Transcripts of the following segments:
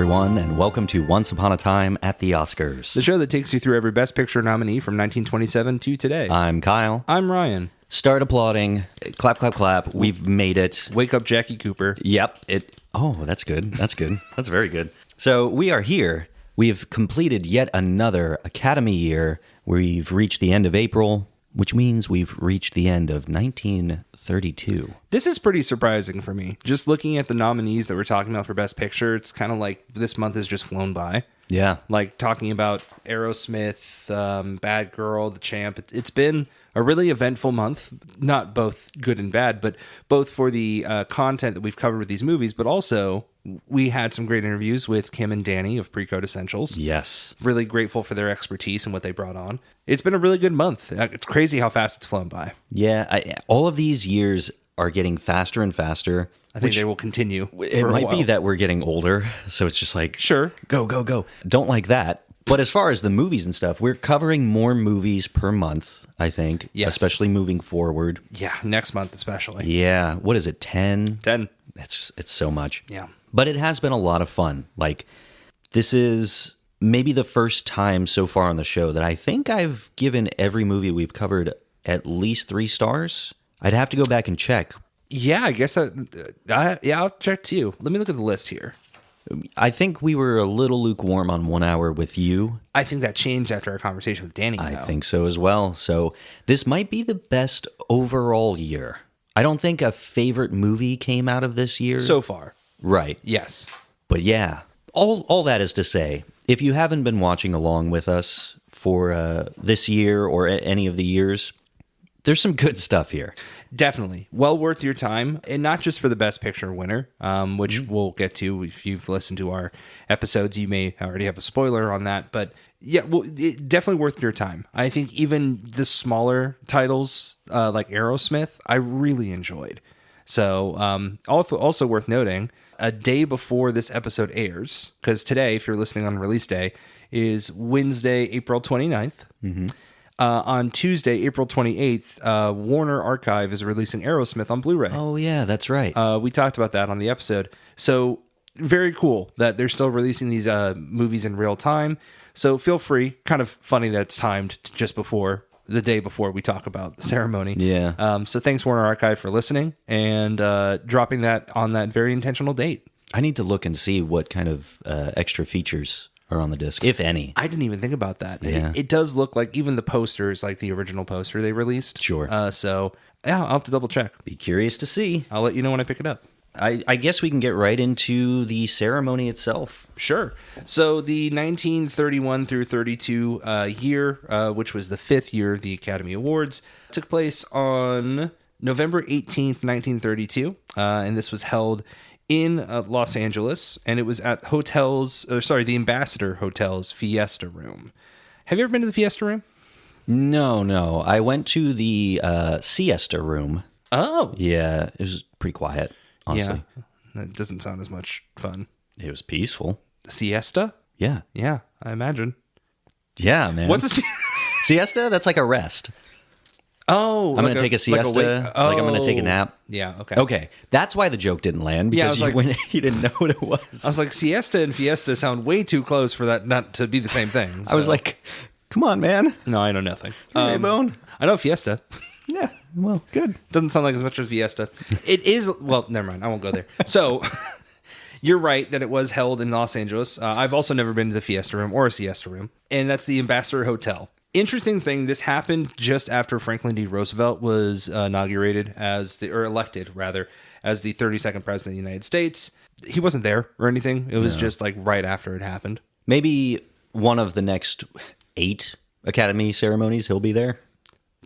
everyone, and welcome to Once Upon a Time at the Oscars. The show that takes you through every Best Picture nominee from 1927 to today. I'm Kyle. I'm Ryan. Start applauding. Clap, clap, clap. We've made it. Wake up, Jackie Cooper. Yep. Oh, that's good. That's good. That's very good. So we are here. We've completed yet another Academy year. We've reached the end of April, which means we've reached the end of 1932. This is pretty surprising for me. Just looking at the nominees that we're talking about for Best Picture, it's kind of like this month has just flown by. Yeah. Like talking about Aerosmith, Bad Girl, The Champ. It's been a really eventful month. Not both good and bad, but both for the content that we've covered with these movies, but also we had some great interviews with Kim and Danny of Pre-Code Essentials. Yes. Really grateful for their expertise and what they brought on. It's been a really good month. It's crazy how fast it's flown by. Yeah. All of these years are getting faster and faster. I think they will continue. It might be that we're getting older, so it's just like, sure, go, go, go. Don't like that. But as far as the movies and stuff, we're covering more movies per month, I think. Yes. Especially moving forward. Yeah, next month especially. Yeah. What is it, 10? 10. It's so much. Yeah. But it has been a lot of fun. Like, this is maybe the first time so far on the show that I think I've given every movie we've covered at least 3 stars. I'd have to go back and check. Yeah, I guess I'll check too. Let me look at the list here. I think we were a little lukewarm on 1 hour with you. I think that changed after our conversation with Danny. I think so as well. So this might be the best overall year. I don't think a favorite movie came out of this year. So far. Right. Yes. But yeah, all that is to say, if you haven't been watching along with us for this year or any of the years, there's some good stuff here. Definitely. Well worth your time. And not just for the Best Picture winner, which we'll get to. If you've listened to our episodes, you may already have a spoiler on that. But yeah, well, definitely worth your time. I think even the smaller titles like Aerosmith, I really enjoyed. So also worth noting, a day before this episode airs, because today, if you're listening on release day, is Wednesday, April 29th. Mm-hmm. On Tuesday, April 28th, Warner Archive is releasing Aerosmith on Blu-ray. Oh, yeah, that's right. We talked about that on the episode. So very cool that they're still releasing these movies in real time. So feel free. Kind of funny that it's timed just before the day before we talk about the ceremony. Yeah. So thanks, Warner Archive, for listening and dropping that on that very intentional date. I need to look and see what kind of extra features are on the disc, if any. I didn't even think about that. Yeah. It does look like even the poster is like the original poster they released. Sure. So yeah, I'll have to double check. Be curious to see. I'll let you know when I pick it up. I guess we can get right into the ceremony itself. Sure. So the 1931 through 32 year, which was the 5th year of the Academy Awards, took place on November 18th, 1932. And this was held in Los Angeles, and it was at the Ambassador Hotel's Fiesta Room. Have you ever been to the Fiesta Room? No. I went to the Siesta Room. Oh. Yeah, it was pretty quiet, honestly. Yeah, that doesn't sound as much fun. It was peaceful. Siesta? Yeah. Yeah, I imagine. Yeah, man. What's a siesta? That's like a rest. Oh, I'm going to take a siesta. Like I'm going to take a nap. Yeah, okay. Okay. That's why the joke didn't land, because you didn't know what it was. I was like, siesta and fiesta sound way too close for that not to be the same thing. So. I was like, come on, man. No, I know nothing. Bone. I know fiesta. Yeah, well, good. Doesn't sound like as much as fiesta. It is, well, never mind. I won't go there. So, you're right that it was held in Los Angeles. I've also never been to the Fiesta Room or a Siesta Room, and that's the Ambassador Hotel. Interesting thing, this happened just after Franklin D. Roosevelt was elected, as the 32nd president of the United States. He wasn't there or anything. It was just like right after it happened. Maybe one of the next 8 Academy ceremonies, he'll be there.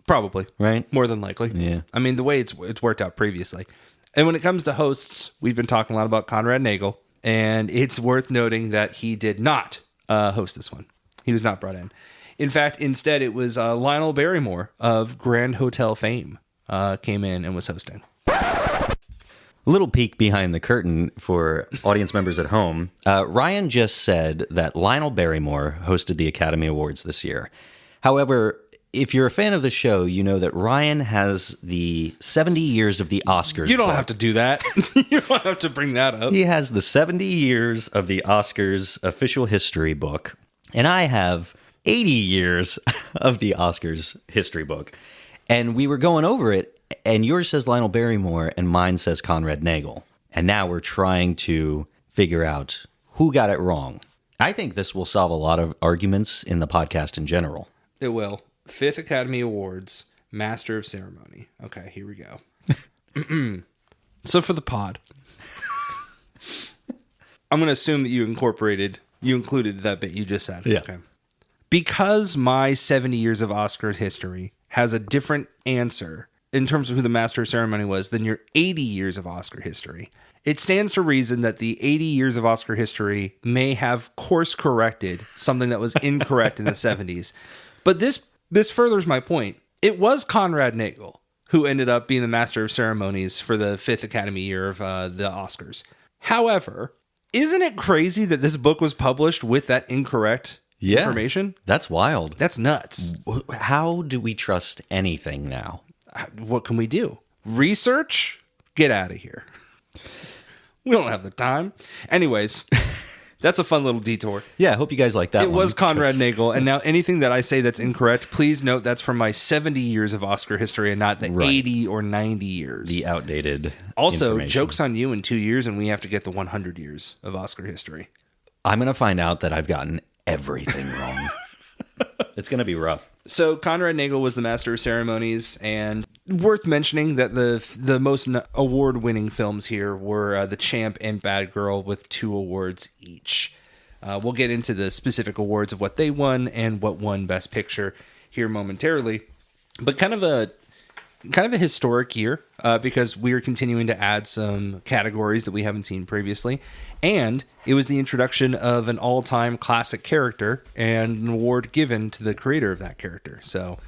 Probably. Right? More than likely. Yeah. I mean, the way it's worked out previously. And when it comes to hosts, we've been talking a lot about Conrad Nagel, and it's worth noting that he did not host this one. He was not brought in. In fact, instead, it was Lionel Barrymore of Grand Hotel fame came in and was hosting. A little peek behind the curtain for audience members at home. Ryan just said that Lionel Barrymore hosted the Academy Awards this year. However, if you're a fan of the show, you know that Ryan has the 70 years of the Oscars. You don't book. have to do that. You don't have to bring that up. He has the 70 years of the Oscars official history book, and I have 80 years of the Oscars history book. And we were going over it, and yours says Lionel Barrymore, and mine says Conrad Nagel. And now we're trying to figure out who got it wrong. I think this will solve a lot of arguments in the podcast in general. It will. 5th Academy Awards, Master of Ceremony. Okay, here we go. So for the pod, I'm going to assume that you included that bit you just said. Yeah. Okay. Because my 70 years of Oscar history has a different answer in terms of who the Master of Ceremony was than your 80 years of Oscar history, it stands to reason that the 80 years of Oscar history may have course corrected something that was incorrect in the 70s. But this furthers my point. It was Conrad Nagel who ended up being the Master of Ceremonies for the 5th Academy year of the Oscars. However, isn't it crazy that this book was published with that incorrect information? That's wild. That's nuts. How do we trust anything now? What can we do? Research? Get out of here. We don't have the time. Anyways, that's a fun little detour. Yeah, I hope you guys like that It one. was Conrad Nagel, and now anything that I say that's incorrect, please note that's from my 70 years of Oscar history and not the 80 or 90 years. The outdated Also, information. joke's on you in 2 years, and we have to get the 100 years of Oscar history. I'm going to find out that I've gotten everything wrong. It's going to be rough. So Conrad Nagel was the Master of Ceremonies, and worth mentioning that the most award-winning films here were The Champ and Bad Girl with 2 awards each. We'll get into the specific awards of what they won and what won Best Picture here momentarily. But kind of a historic year because we are continuing to add some categories that we haven't seen previously. And it was the introduction of an all-time classic character and an award given to the creator of that character. So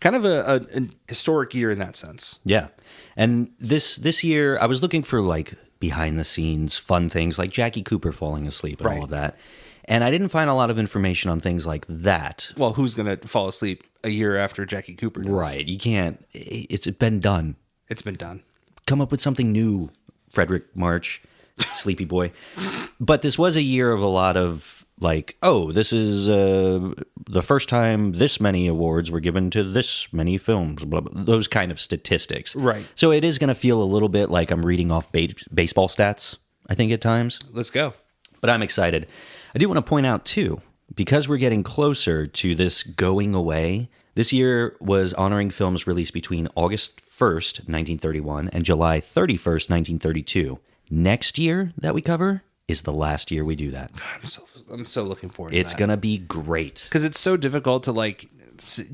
kind of a historic year in that sense. Yeah. And this year, I was looking for like behind-the-scenes fun things like Jackie Cooper falling asleep and all of that. And I didn't find a lot of information on things like that. Well, who's going to fall asleep a year after Jackie Cooper does? Right. You can't. It's been done. It's been done. Come up with something new, Frederick March, Sleepy Boy. But this was a year of a lot of like, oh, this is the first time this many awards were given to this many films, blah, blah, those kind of statistics. Right. So it is going to feel a little bit like I'm reading off baseball stats, I think, at times. Let's go. But I'm excited. I do want to point out, too, because we're getting closer to this going away, this year was honoring films released between August 1st, 1931, and July 31st, 1932. Next year that we cover is the last year we do that. I'm so looking forward to It's that. going to be great. Because it's so difficult to, like,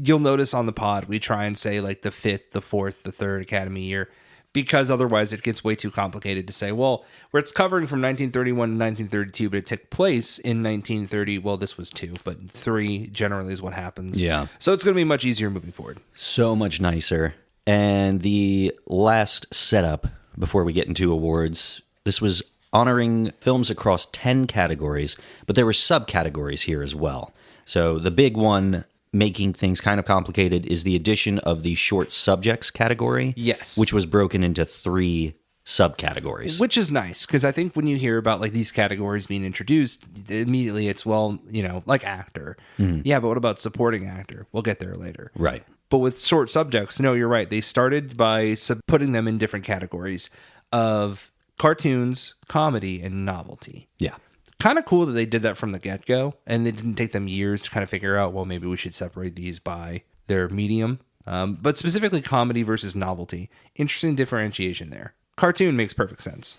you'll notice on the pod, we try and say, like, the 5th, the 4th, the 3rd Academy year, because otherwise it gets way too complicated to say, well, where it's covering from 1931 to 1932, but it took place in 1930. Well, this was 2, but 3 generally is what happens. Yeah. So it's going to be much easier moving forward. So much nicer. And the last setup before we get into awards, this was honoring films across 10 categories, but there were subcategories here as well. So the big one, making things kind of complicated, is the addition of the short subjects category. Yes. Which was broken into 3 subcategories. Which is nice, because I think when you hear about like these categories being introduced, immediately it's, well, you know, like actor. Yeah, but what about supporting actor? We'll get there later. Right. But with short subjects, no, you're right. They started by putting them in different categories of cartoons, comedy, and novelty. Yeah. Kind of cool that they did that from the get-go, and it didn't take them years to kind of figure out, well, maybe we should separate these by their medium. But specifically comedy versus novelty. Interesting differentiation there. Cartoon makes perfect sense.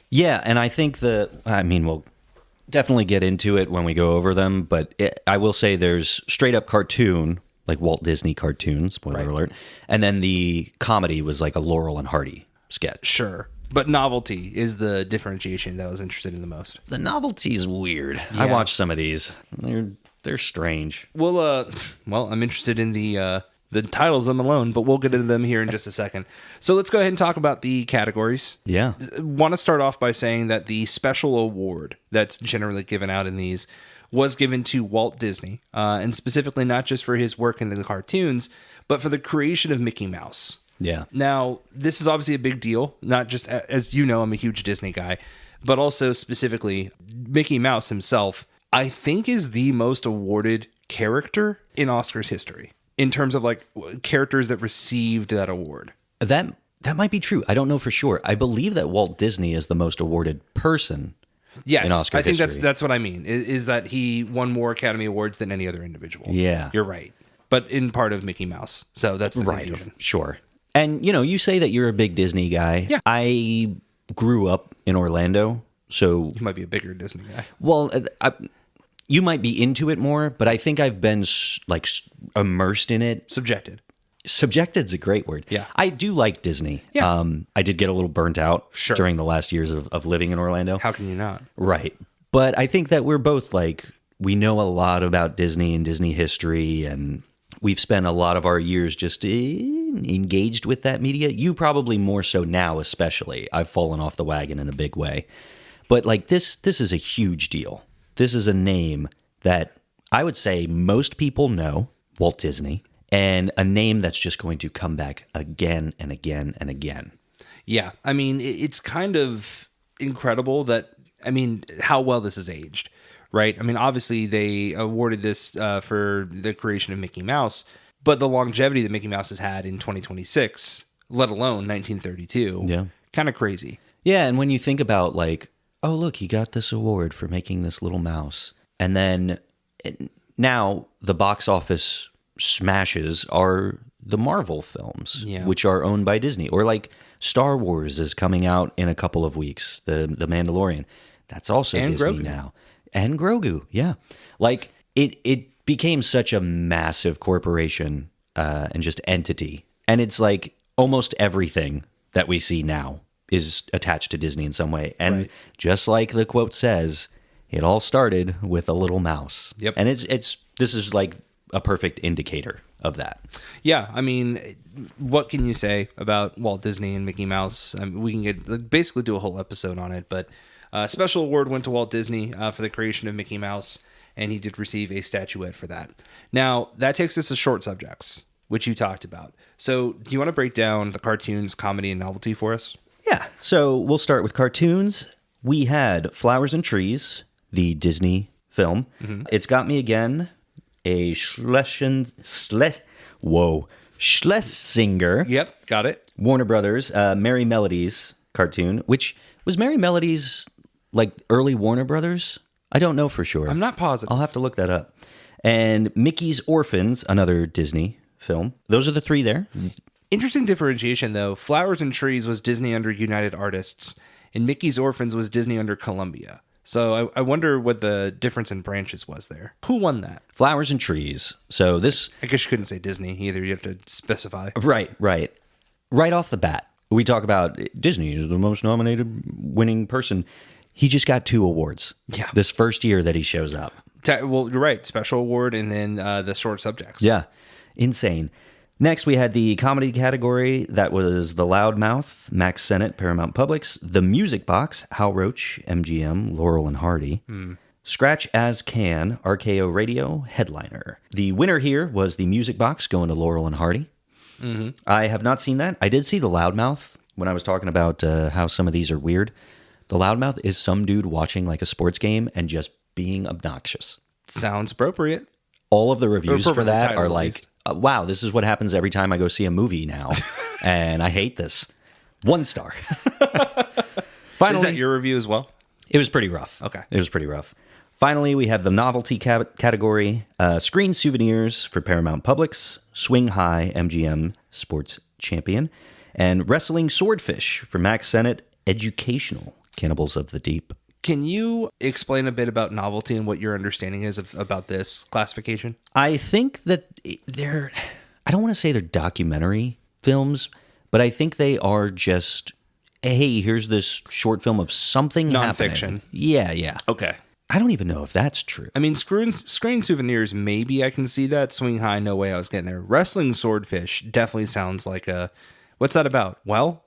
Yeah, and I think we'll definitely get into it when we go over them, but I will say there's straight up cartoon, like Walt Disney cartoons, spoiler alert, and then the comedy was like a Laurel and Hardy sketch. Sure. But novelty is the differentiation that I was interested in the most. The novelty's weird. Yeah. I watched some of these. They're strange. Well, I'm interested in the titles them alone, but we'll get into them here in just a second. So let's go ahead and talk about the categories. Yeah. Want to start off by saying that the special award that's generally given out in these was given to Walt Disney, and specifically not just for his work in the cartoons, but for the creation of Mickey Mouse. Yeah. Now, this is obviously a big deal, not just, as you know, I'm a huge Disney guy, but also specifically Mickey Mouse himself, I think is the most awarded character in Oscars history in terms of like characters that received that award. That might be true. I don't know for sure. I believe that Walt Disney is the most awarded person. Yes, in Oscar I think history. that's what I mean, is that he won more Academy Awards than any other individual. Yeah. You're right. But in part of Mickey Mouse. So that's the Right. confusion. Sure. And, you say that you're a big Disney guy. Yeah. I grew up in Orlando, so... You might be a bigger Disney guy. Well, you might be into it more, but I think I've been, immersed in it. Subjected. Subjected's a great word. Yeah. I do like Disney. Yeah. I did get a little burnt out Sure. during the last years of living in Orlando. How can you not? Right. But I think that we're both we know a lot about Disney and Disney history, and we've spent a lot of our years just engaged with that media. You probably more so now, especially. I've fallen off the wagon in a big way. But this is a huge deal. This is a name that I would say most people know, Walt Disney, and a name that's just going to come back again and again and again. Yeah. I mean, it's kind of incredible how well this is aged, right? I mean, obviously they awarded this for the creation of Mickey Mouse, but the longevity that Mickey Mouse has had in 2026, let alone 1932, Yeah. kind of crazy. Yeah, and when you think about oh, look, he got this award for making this little mouse. And then now the box office smashes are the Marvel films, Yeah. which are owned by Disney. Or Star Wars is coming out in a couple of weeks, the Mandalorian. That's also And Disney Grogu. now. And Grogu, yeah. It became such a massive corporation and just entity. And it's almost everything that we see now is attached to Disney in some way. And Right. just like the quote says, it all started with a little mouse. Yep. And this is a perfect indicator of that. Yeah, I mean, what can you say about Walt Disney and Mickey Mouse? I mean, we can basically do a whole episode on it, but a special award went to Walt Disney for the creation of Mickey Mouse, and he did receive a statuette for that. Now, that takes us to short subjects, which you talked about. So, do you want to break down the cartoons, comedy, and novelty for us? Yeah. So we'll start with cartoons. We had Flowers and Trees, the Disney film. Mm-hmm. It's Got Me Again, a Schlesinger. Yep, got it. Warner Brothers, Merry Melodies cartoon, which was Merry Melodies early Warner Brothers? I don't know for sure. I'm not positive. I'll have to look that up. And Mickey's Orphans, another Disney film. Those are the three there. Interesting differentiation, though. Flowers and Trees was Disney under United Artists, and Mickey's Orphans was Disney under Columbia. So I wonder what the difference in branches was there. Who won that? Flowers and Trees. So this... I guess you couldn't say Disney either. You have to specify. Right. Right off the bat, we talk about Disney is the most nominated winning person. He just got 2 awards. Yeah. This first year that he shows up. Well, you're right. Special award and then the short subjects. Yeah. Insane. Next, we had the comedy category. That was The Loudmouth, Max Sennett, Paramount Publix. The Music Box, Hal Roach, MGM, Laurel and Hardy. Scratch as Can, RKO Radio, Headliner. The winner here was The Music Box, going to Laurel and Hardy. Mm-hmm. I have not seen that. I did see The Loudmouth when I was talking about how some of these are weird. The Loudmouth is some dude watching a sports game and just being obnoxious. Sounds appropriate. All of the reviews for that title, are at least. wow, this is what happens every time I go see a movie now. And I hate this. 1 star. Finally, Is that your review as well? it was pretty rough. Okay. It was pretty rough. Finally, we have the novelty category. Screen Souvenirs for Paramount Publix. Swing High, MGM Sports Champion. And Wrestling Swordfish for Max Sennett, Educational, Cannibals of the Deep. Can you explain a bit about novelty and what your understanding is about this classification? I think that I don't want to say they're documentary films, but I think they are just, hey, here's this short film of something Nonfiction. happening. Yeah. Okay. I don't even know if that's true. I mean, screen souvenirs, maybe I can see that. Swing High, no way I was getting there. Wrestling Swordfish definitely sounds like what's that about? Well,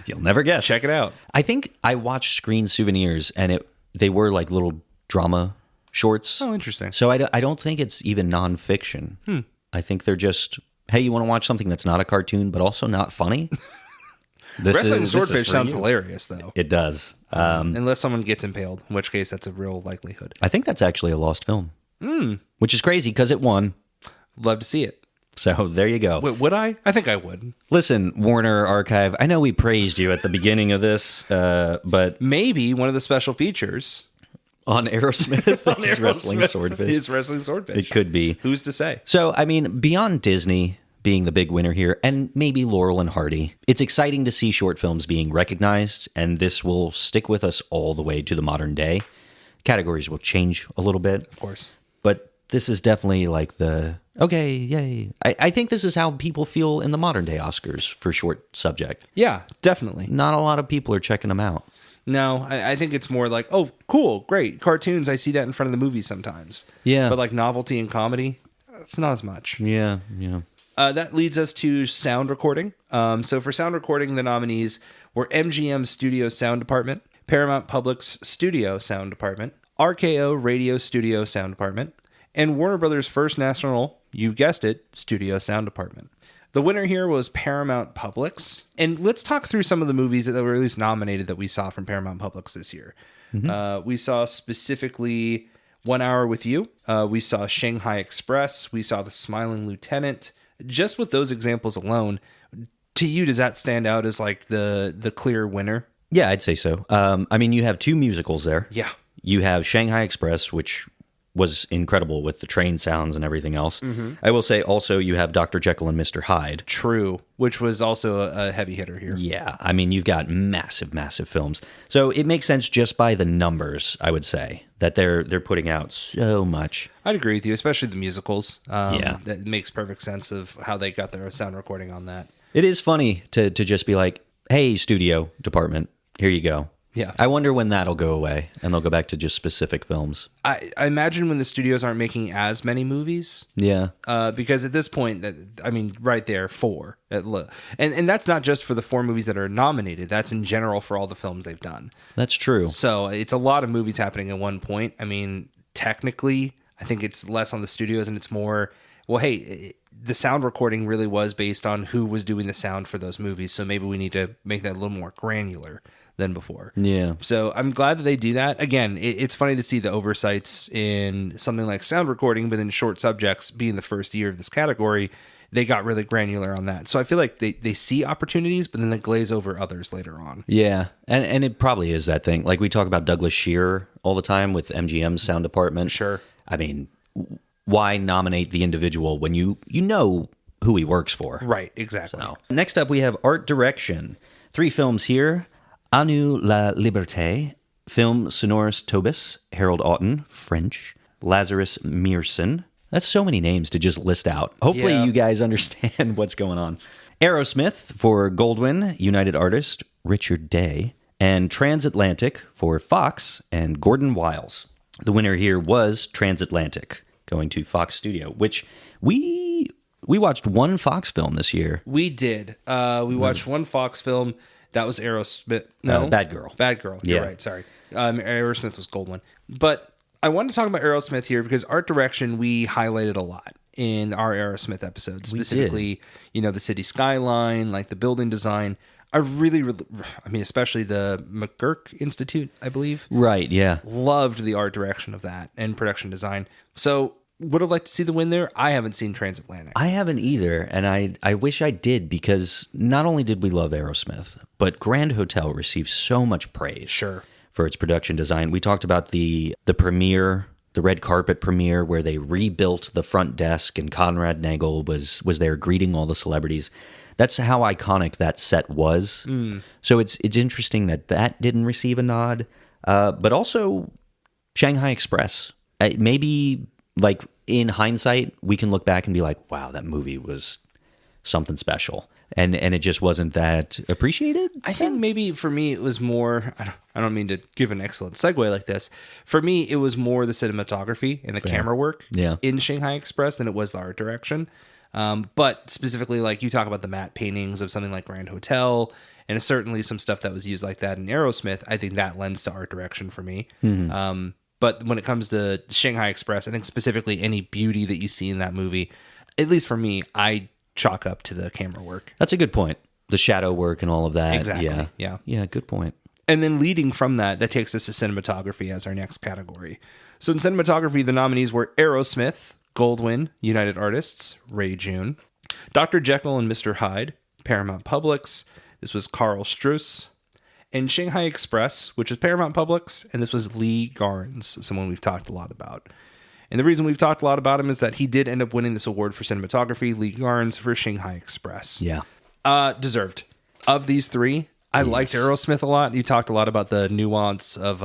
You'll never guess. check it out. I think I watched Screen Souvenirs, and they were little drama shorts. Oh, interesting. So I don't think it's even nonfiction. I think they're just, hey, you want to watch something that's not a cartoon, but also not funny? Wrestling this is swordfish for sounds you. hilarious, though. It does. Unless someone gets impaled, in which case that's a real likelihood. I think that's actually a lost film, which is crazy because it won. Love to see it. So there you go. Wait, would I? I think I would. Listen, Warner Archive, I know we praised you at the beginning of this, but Maybe one of the special features on Aerosmith, is wrestling swordfish. is wrestling swordfish. It could be. Who's to say? So, I mean, beyond Disney being the big winner here, and maybe Laurel and Hardy, it's exciting to see short films being recognized, and this will stick with us all the way to the modern day. Categories will change a little bit. Of course. But this is definitely like the, okay, yay. I think this is how people feel in the modern day Oscars for short subject. Yeah, definitely. Not a lot of people are checking them out. No, I think it's more like, oh, cool, great. Cartoons, I see that in front of the movies sometimes. Yeah. But like novelty and comedy, it's not as much. Yeah. That leads us to sound recording. So for sound recording, the nominees were MGM Studio Sound Department, Paramount Public's Studio Sound Department, RKO Radio Studio Sound Department, and Warner Brothers' First National, you guessed it, Studio Sound Department. The winner here was Paramount Publics. And let's talk through some of the movies that were at least nominated that we saw from Paramount Publics this year. We saw specifically 1 Hour with You. We saw Shanghai Express. We saw The Smiling Lieutenant. Just with those examples alone, to you, does that stand out as like the clear winner? Yeah, I'd say so. I mean, you have two musicals there. Yeah. You have Shanghai Express, which was incredible with the train sounds and everything else. I will say also you have Dr. Jekyll and Mr. Hyde. True, which was also a heavy hitter here. Yeah, I mean, you've got massive, massive films. So it makes sense just by the numbers, I would say, that they're putting out so much. I'd agree with you, especially the musicals. Yeah. That makes perfect sense of how they got their sound recording on that. It is funny to just be like, hey, studio department, here you go. Yeah. I wonder when that'll go away and they'll go back to just specific films. I imagine when the studios aren't making as many movies. Yeah. Because at this point, right there, 4. And that's not just for the 4 movies that are nominated. That's in general for all the films they've done. That's true. So it's a lot of movies happening at one point. I mean, technically, I think it's less on the studios and it's more, well, hey, the sound recording really was based on who was doing the sound for those movies. So maybe we need to make that a little more granular than before. Yeah. So I'm glad that they do that. Again, it's funny to see the oversights in something like sound recording, but in short subjects being the first year of this category, they got really granular on that. So I feel like they see opportunities, but then they glaze over others later on. Yeah. And it probably is that thing. Like we talk about Douglas Shearer all the time with MGM's sound department. Sure. I mean, why nominate the individual when you know who he works for? Right, exactly. So, next up, we have art direction. 3 films here. À nous la liberté, film Sonoris Tobis, Harold Oughton, French, Lazarus Mearson. That's so many names to just list out. Hopefully Yeah. you guys understand what's going on. Aerosmith for Goldwyn, United Artist, Richard Day, and Transatlantic for Fox and Gordon Wiles. The winner here was Transatlantic, going to Fox Studio, which we watched one Fox film this year. We did. We watched one Fox film. That was Aerosmith. No, Bad Girl. Bad Girl. You're Yeah. right. Sorry. Aerosmith was Goldwyn. But I wanted to talk about Aerosmith here because art direction we highlighted a lot in our Aerosmith episodes. Specifically, the city skyline, like the building design. I mean, especially the McGurk Institute, I believe. Right, yeah. Loved the art direction of that and production design. So would have liked to see the win there. I haven't seen Transatlantic. I haven't either, and I wish I did because not only did we love Aerosmith, but Grand Hotel received so much praise Sure. for its production design. We talked about the premiere, the red carpet premiere, where they rebuilt the front desk and Conrad Nagel was there greeting all the celebrities. That's how iconic that set was. So it's interesting that didn't receive a nod, but also Shanghai Express. Maybe like in hindsight, we can look back and be like, wow, that movie was something special. And it just wasn't that appreciated? I think maybe for me it was more, I don't mean to give an excellent segue like this. For me, it was more the cinematography and the camera work in Shanghai Express than it was the art direction. But specifically, like you talk about the matte paintings of something like Grand Hotel, and certainly some stuff that was used like that in Aerosmith, I think that lends to art direction for me. But when it comes to Shanghai Express, I think specifically any beauty that you see in that movie, at least for me, I chalk up to the camera work. That's a good point. The shadow work and all of that. Exactly. Yeah. Yeah, good point. And then leading from that, that takes us to cinematography as our next category. So in cinematography, the nominees were Aerosmith, Goldwyn, United Artists, Ray June, Dr. Jekyll and Mr. Hyde, Paramount Publics. This was Carl Struss. And Shanghai Express, which was Paramount Publics, and this was Lee Garnes, someone we've talked a lot about. And the reason we've talked a lot about him is that he did end up winning this award for cinematography, Lee Garnes for Shanghai Express. Yeah. Deserved. Of these three, I liked Aerosmith a lot. You talked a lot about the nuance of,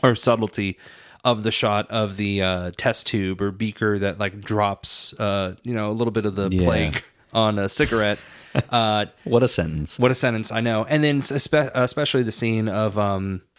or subtlety of the shot of the test tube or beaker that like drops, a little bit of the plague on a cigarette. What a sentence. What a sentence, I know. And then especially the scene of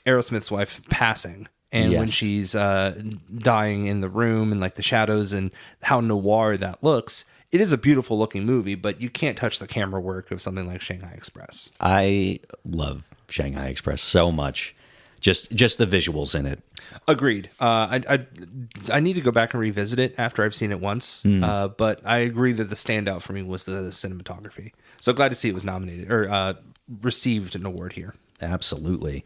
Aerosmith's wife passing. And when she's dying in the room and like the shadows and how noir that looks. It is a beautiful looking movie, but you can't touch the camera work of something like Shanghai Express. I love Shanghai Express so much. Just the visuals in it. Agreed. I need to go back and revisit it after I've seen it once. But I agree that the standout for me was the cinematography. So glad to see it was nominated or received an award here. Absolutely.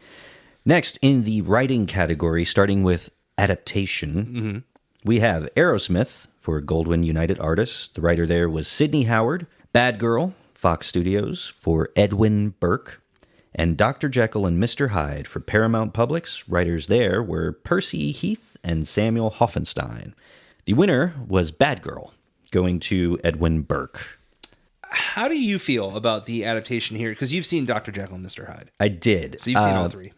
Next, in the writing category, starting with adaptation, we have Aerosmith for Goldwyn United Artists. The writer there was Sidney Howard. Bad Girl, Fox Studios, for Edwin Burke. And Dr. Jekyll and Mr. Hyde for Paramount Publics. Writers there were Percy Heath and Samuel Hoffenstein. The winner was Bad Girl, going to Edwin Burke. How do you feel about the adaptation here? Because you've seen Dr. Jekyll and Mr. Hyde. I did. So you've seen all three.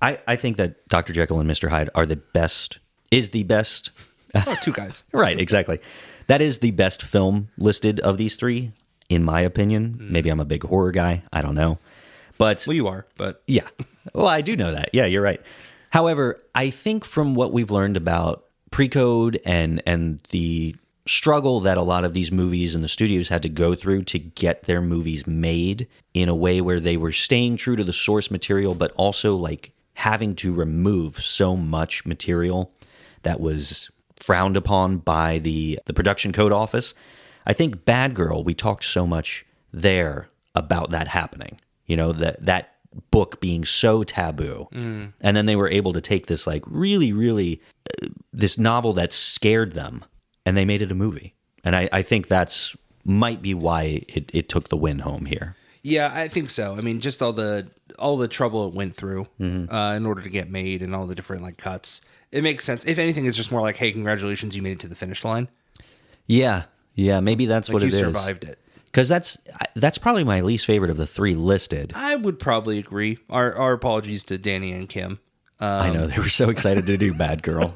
I think that Dr. Jekyll and Mr. Hyde are the best. Oh, two guys. Right, exactly. That is the best film listed of these three, in my opinion. Maybe I'm a big horror guy. I don't know. But Well, you are, but... Yeah. Well, I do know that. Yeah, you're right. However, I think from what we've learned about pre-code and the struggle that a lot of these movies and the studios had to go through to get their movies made in a way where they were staying true to the source material, but also like having to remove so much material that was frowned upon by the production code office. I think Bad Girl, we talked so much there about that happening. You know, that book being so taboo. And then they were able to take this like really, really, this novel that scared them, and they made it a movie. And I think that's might be why it took the win home here. Yeah, I think so. I mean, just all the trouble it went through in order to get made and all the different like cuts. It makes sense. If anything, it's just more like, hey, congratulations, you made it to the finish line. Yeah, maybe that's what it is. You survived it. Because that's probably my least favorite of the three listed. I would probably agree. Our apologies to Danny and Kim. I know, they were so excited to do Bad Girl.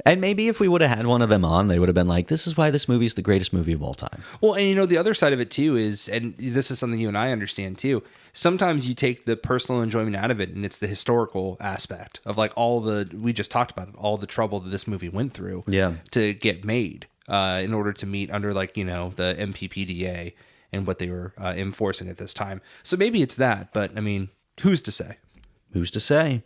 And maybe if we would have had one of them on, they would have been like, this is why this movie is the greatest movie of all time. Well, and the other side of it too is, and this is something you and I understand too, sometimes you take the personal enjoyment out of it, and it's the historical aspect of like we just talked about it, all the trouble that this movie went through to get made in order to meet under like, the MPPDA and what they were enforcing at this time. So maybe it's that, but I mean, who's to say? Who's to say?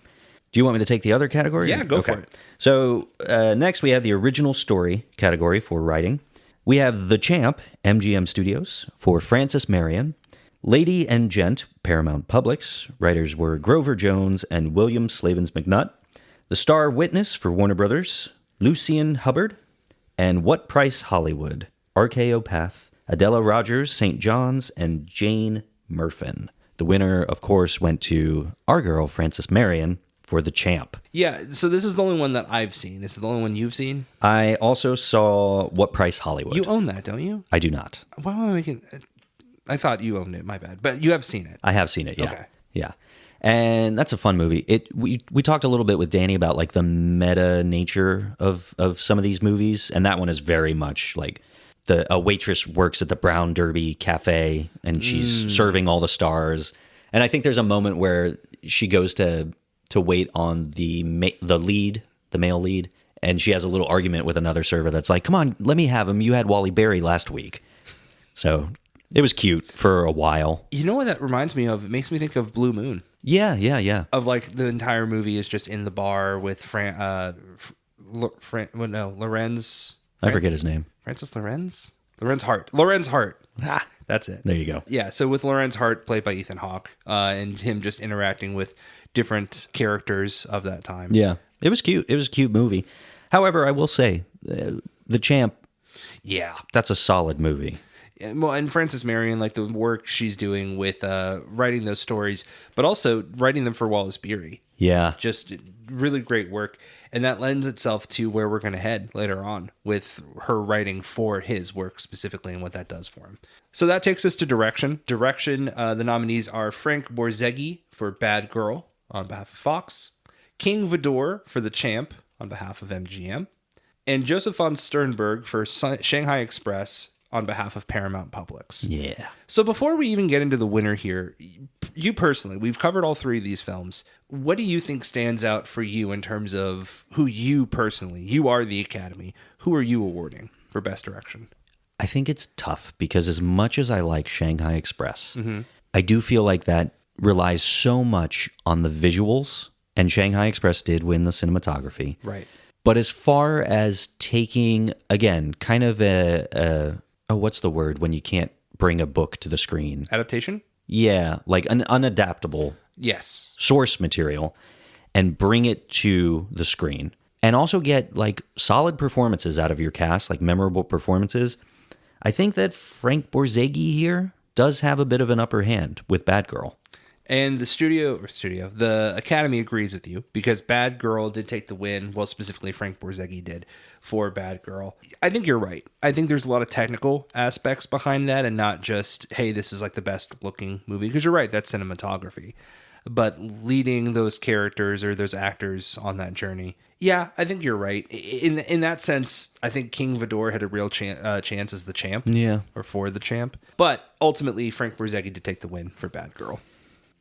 Do you want me to take the other category? Yeah, go for it. So next we have the original story category for writing. We have The Champ, MGM Studios, for Francis Marion. Lady and Gent, Paramount Publics. Writers were Grover Jones and William Slavens McNutt. The Star Witness for Warner Brothers, Lucian Hubbard. And What Price Hollywood, RKO Path, Adela Rogers, St. John's, and Jane Murfin. The winner, of course, went to our girl, Frances Marion, for The Champ. Yeah, so this is the only one that I've seen. Is it the only one you've seen? I also saw What Price Hollywood. You own that, don't you? I do not. Why am I making... I thought you owned it, my bad. But you have seen it. I have seen it, yeah. Okay. Yeah. And that's a fun movie. We talked a little bit with Danny about like the meta nature of some of these movies, and that one is very much like a waitress works at the Brown Derby Cafe and she's serving all the stars. And I think there's a moment where she goes to wait on the male lead, and she has a little argument with another server that's like, "Come on, let me have him. You had Wally Berry last week." So it was cute for a while. You know what that reminds me of? It makes me think of Blue Moon. Yeah. of like the entire movie is just in the bar with Lorenz. I forget his name. Francis Lorenz? Lorenz Hart. Ah, That's it. there you go. Yeah, so with Lorenz Hart, played by Ethan Hawke, and him just interacting with different characters of that time. Yeah, it was cute. It was a cute movie. However, I will say, The Champ, Yeah. that's a solid movie. Well, and Frances Marion, like the work she's doing with writing those stories, but also writing them for Wallace Beery. Yeah. Just really great work. And that lends itself to where we're going to head later on with her writing for his work specifically and what that does for him. So that takes us to direction. Direction, the nominees are Frank Borzage for Bad Girl on behalf of Fox, King Vidor for The Champ on behalf of MGM, and Joseph von Sternberg for Shanghai Express on behalf of Paramount Publix. Yeah. So before we even get into the winner here, you personally, we've covered all three of these films. What do you think stands out for you in terms of who you personally, you are the Academy, who are you awarding for Best Direction? I think it's tough because as much as I like Shanghai Express, I do feel like that relies so much on the visuals, and Shanghai Express did win the cinematography. Right. But as far as taking, again, kind of what's the word when you can't bring a book to the screen? Adaptation? Yeah, like an unadaptable Yes. source material and bring it to the screen. And also get like solid performances out of your cast, like memorable performances. I think that Frank Borzage here does have a bit of an upper hand with Bad Girl. And the Academy agrees with you because Bad Girl did take the win. Well, specifically Frank Borzage did for Bad Girl. I think you're right. I think there's a lot of technical aspects behind that and not just, hey, this is like the best looking movie. Because you're right, that's cinematography. But leading those characters or those actors on that journey, yeah, I think you're right. In that sense, I think King Vidor had a real chance as the champ. Yeah. Or for the champ. But ultimately, Frank Borzage did take the win for Bad Girl.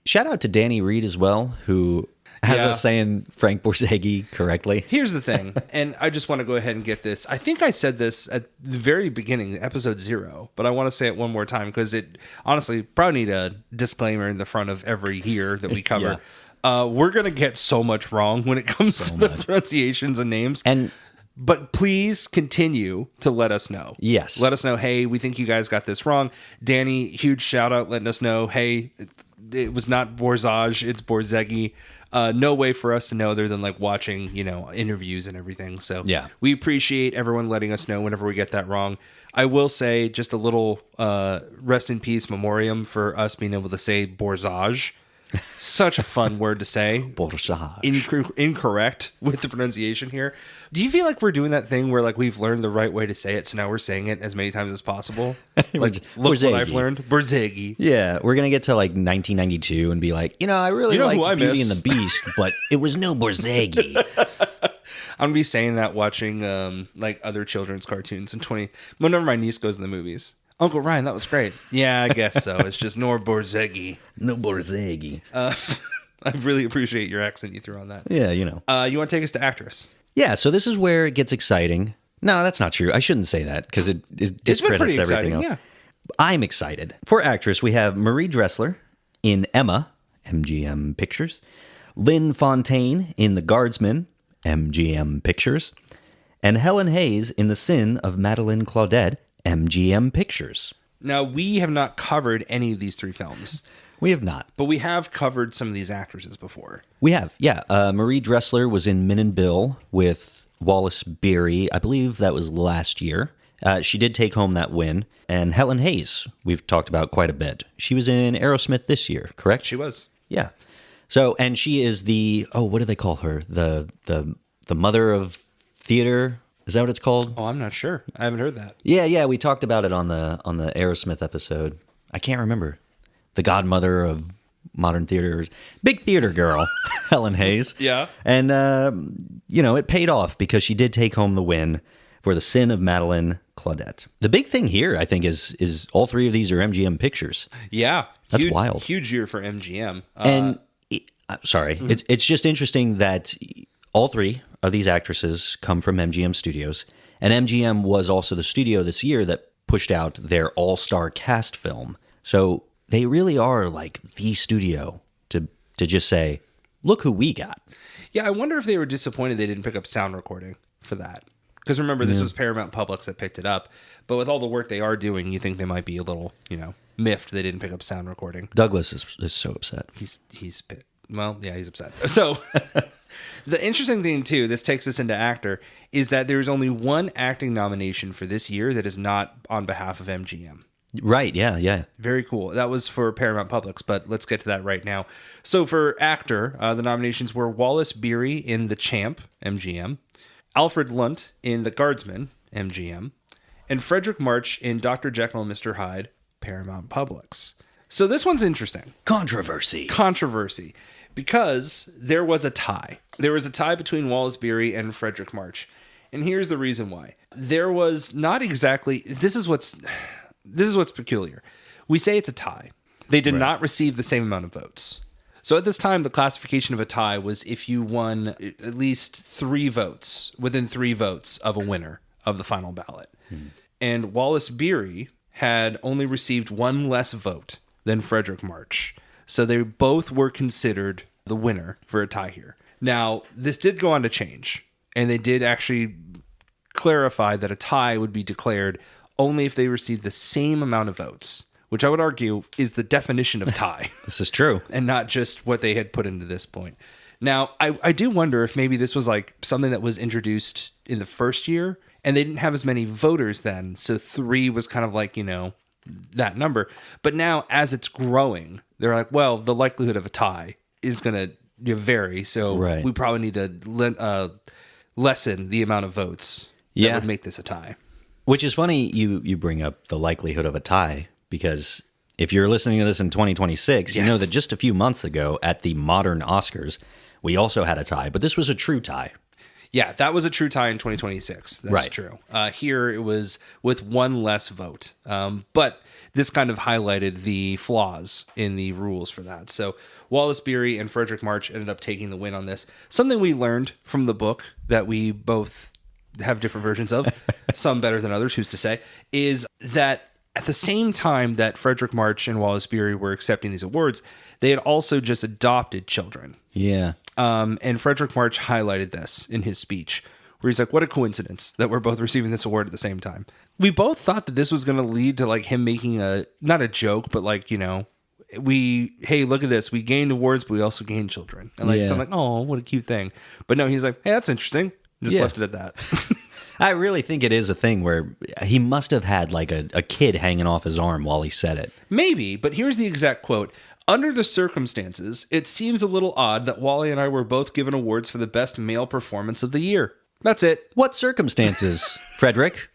Shout out to Danny Reed as well, who has Yeah. us saying Frank Borzage correctly. Here's the thing, and I just want to go ahead and get this. I think I said this at the very beginning, episode 0, but I want to say it one more time because it honestly probably need a disclaimer in the front of every year that we cover. We're going to get so much wrong when it comes to the pronunciations and names. But please continue to let us know. Yes. Let us know, hey, we think you guys got this wrong. Danny, huge shout out letting us know, hey, it was not Borzage, it's Borzage. No way for us to know other than like watching, interviews and everything. So yeah, we appreciate everyone letting us know whenever we get that wrong. I will say just a little rest in peace memoriam for us being able to say Borzage. Such a fun word to say. Borzage. Incorrect with the pronunciation here. Do you feel like we're doing that thing where like we've learned the right way to say it, so now we're saying it as many times as possible? Like, look what I've learned. Borzage. Yeah, we're going to get to like 1992 and be like, I really liked Beauty and the Beast, but it was no Borzage. I'm going to be saying that watching like other children's cartoons in whenever my niece goes in the movies. Uncle Ryan, that was great. Yeah, I guess so. It's just no Borzage. No Borzage. I really appreciate your accent you threw on that. Yeah, you want to take us to actress? Yeah, so this is where it gets exciting. No, that's not true. I shouldn't say that because it discredits everything else. Yeah. I'm excited. For actress, we have Marie Dressler in Emma, MGM Pictures, Lynn Fontaine in The Guardsman, MGM Pictures, and Helen Hayes in The Sin of Madeleine Claudette, MGM Pictures. Now, we have not covered any of these three films. We have not. But we have covered some of these actresses before. We have, yeah. Marie Dressler was in Min and Bill with Wallace Beery. I believe that was last year. She did take home that win. And Helen Hayes, we've talked about quite a bit. She was in Aerosmith this year, correct? She was. Yeah. So, and she is what do they call her? The mother of theater? Is that what it's called? Oh, I'm not sure. I haven't heard that. Yeah. We talked about it on the Aerosmith episode. I can't remember. The godmother of modern theaters. Big theater girl, Helen Hayes. Yeah. And, it paid off because she did take home the win for The Sin of Madeleine Claudette. The big thing here, I think, is all three of these are MGM Pictures. Yeah. That's wild. Huge year for MGM. It's just interesting that all three of these actresses come from MGM Studios. And MGM was also the studio this year that pushed out their all-star cast film. So they really are like the studio to to just say, look who we got. Yeah, I wonder if they were disappointed they didn't pick up sound recording for that. Because remember, this was Paramount Publix that picked it up. But with all the work they are doing, you think they might be a little, miffed they didn't pick up sound recording. Douglas is so upset. He's he's upset. So the interesting thing too, this takes us into actor, is that there's only one acting nomination for this year that is not on behalf of MGM. Right, yeah. Very cool. That was for Paramount Publix, but let's get to that right now. So for actor, the nominations were Wallace Beery in The Champ, MGM, Alfred Lunt in The Guardsman, MGM, and Frederick March in Dr. Jekyll and Mr. Hyde, Paramount Publix. So this one's interesting. Controversy. Because there was a tie. There was a tie between Wallace Beery and Frederick March. And here's the reason why. There was not exactly... This is what's peculiar. We say it's a tie. They did not receive the same amount of votes. So at this time, the classification of a tie was if you won at least 3 votes, within 3 votes of a winner of the final ballot. And Wallace Beery had only received 1 less vote than Frederick March. So they both were considered the winner for a tie here. Now, this did go on to change, and they did actually clarify that a tie would be declared only if they received the same amount of votes, which I would argue is the definition of tie. This is true. And not just what they had put into this point. Now, I do wonder if maybe this was like something that was introduced in the first year, and they didn't have as many voters then, so 3 was kind of like, that number. But now, as it's growing, they're like, well, the likelihood of a tie is going to vary, so we probably need to lessen the amount of votes that would make this a tie. Which is funny you bring up the likelihood of a tie, because if you're listening to this in 2026, you know that just a few months ago at the modern Oscars, we also had a tie, but this was a true tie. Yeah, that was a true tie in 2026. That's true. Here it was with 1 less vote. But this kind of highlighted the flaws in the rules for that. So Wallace Beery and Frederick March ended up taking the win on this. Something we learned from the book that we both have different versions of, some better than others, who's to say, is that at the same time that Frederick March and Wallace Beery were accepting these awards, they had also just adopted children. Yeah. And Frederick March highlighted this in his speech, where he's like, what a coincidence that we're both receiving this award at the same time. We both thought that this was going to lead to like him making not a joke, but like, hey, look at this. We gained awards, but we also gained children. And so I'm like, oh, what a cute thing. But no, he's like, hey, that's interesting. Just left it at that. I really think it is a thing where he must have had like a kid hanging off his arm while he said it. Maybe, but here's the exact quote. Under the circumstances, it seems a little odd that Wally and I were both given awards for the best male performance of the year. That's it. What circumstances, Frederick?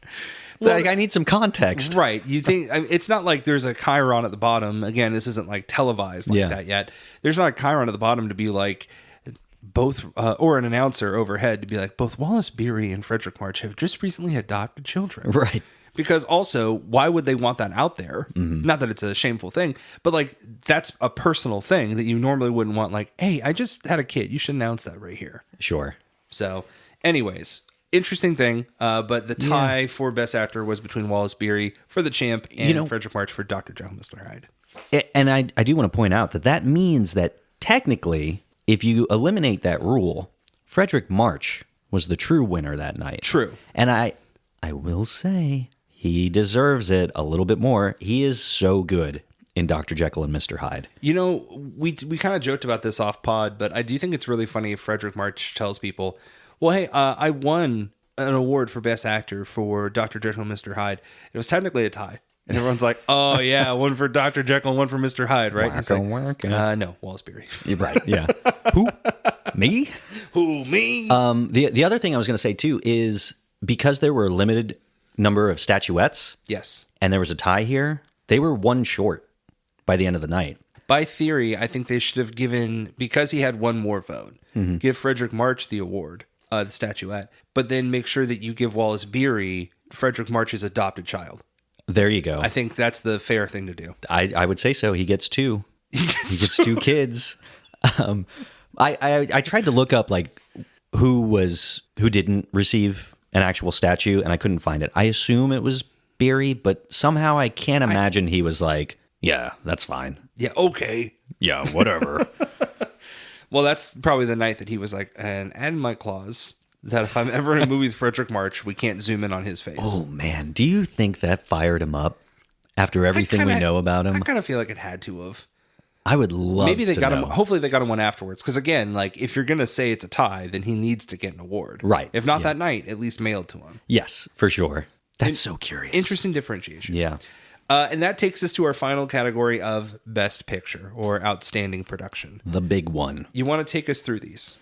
Well, I need some context. Right. You think it's not like there's a chyron at the bottom. Again, this isn't like televised like that yet. There's not a chyron at the bottom to be like both, or an announcer overhead to be like, both Wallace Beery and Frederick March have just recently adopted children. Right. Because also, why would they want that out there? Mm-hmm. Not that it's a shameful thing, but like that's a personal thing that you normally wouldn't want. Like, hey, I just had a kid. You should announce that right here. Sure. So, anyways, interesting thing. But the tie for Best Actor was between Wallace Beery for The Champ and Frederick March for Dr. Jekyll and Mr. Hyde. And I do want to point out that means that technically, if you eliminate that rule, Frederick March was the true winner that night. True. And I will say, he deserves it a little bit more. He is so good in Dr. Jekyll and Mr. Hyde. We kind of joked about this off pod, but I do think it's really funny if Frederick March tells people, well, hey, I won an award for Best Actor for Dr. Jekyll and Mr. Hyde. It was technically a tie. And everyone's like, oh, yeah, one for Dr. Jekyll and one for Mr. Hyde, right? No, Wallace Beery. You're right, yeah. Who? Me? Who, me? The other thing I was going to say, too, is because there were a limited number of statuettes, yes, and there was a tie here, they were 1 short by the end of the night. By theory, I think they should have given, because he had 1 more vote, give Frederick March the award, the statuette, but then make sure that you give Wallace Beery Frederick March's adopted child. There you go. I think that's the fair thing to do. I would say so. He gets 2. He gets 2 kids. I tried to look up like who didn't receive an actual statue, and I couldn't find it. I assume it was Beery, but somehow I can't imagine he was like, yeah, that's fine. Yeah, okay. Yeah, whatever. Well, that's probably the night that he was like, and add my clause that if I'm ever in a movie with Frederick March, we can't zoom in on his face. Oh, man. Do you think that fired him up after everything we know about him? I kind of feel like it had to have. I would love Maybe they to got know. him. Hopefully they got him one afterwards. Because again, like if you're going to say it's a tie, then he needs to get an award. Right. If not that night, at least mailed to him. Yes, for sure. That's so curious. Interesting differentiation. Yeah. And that takes us to our final category of Best Picture or Outstanding Production. The big one. You want to take us through these?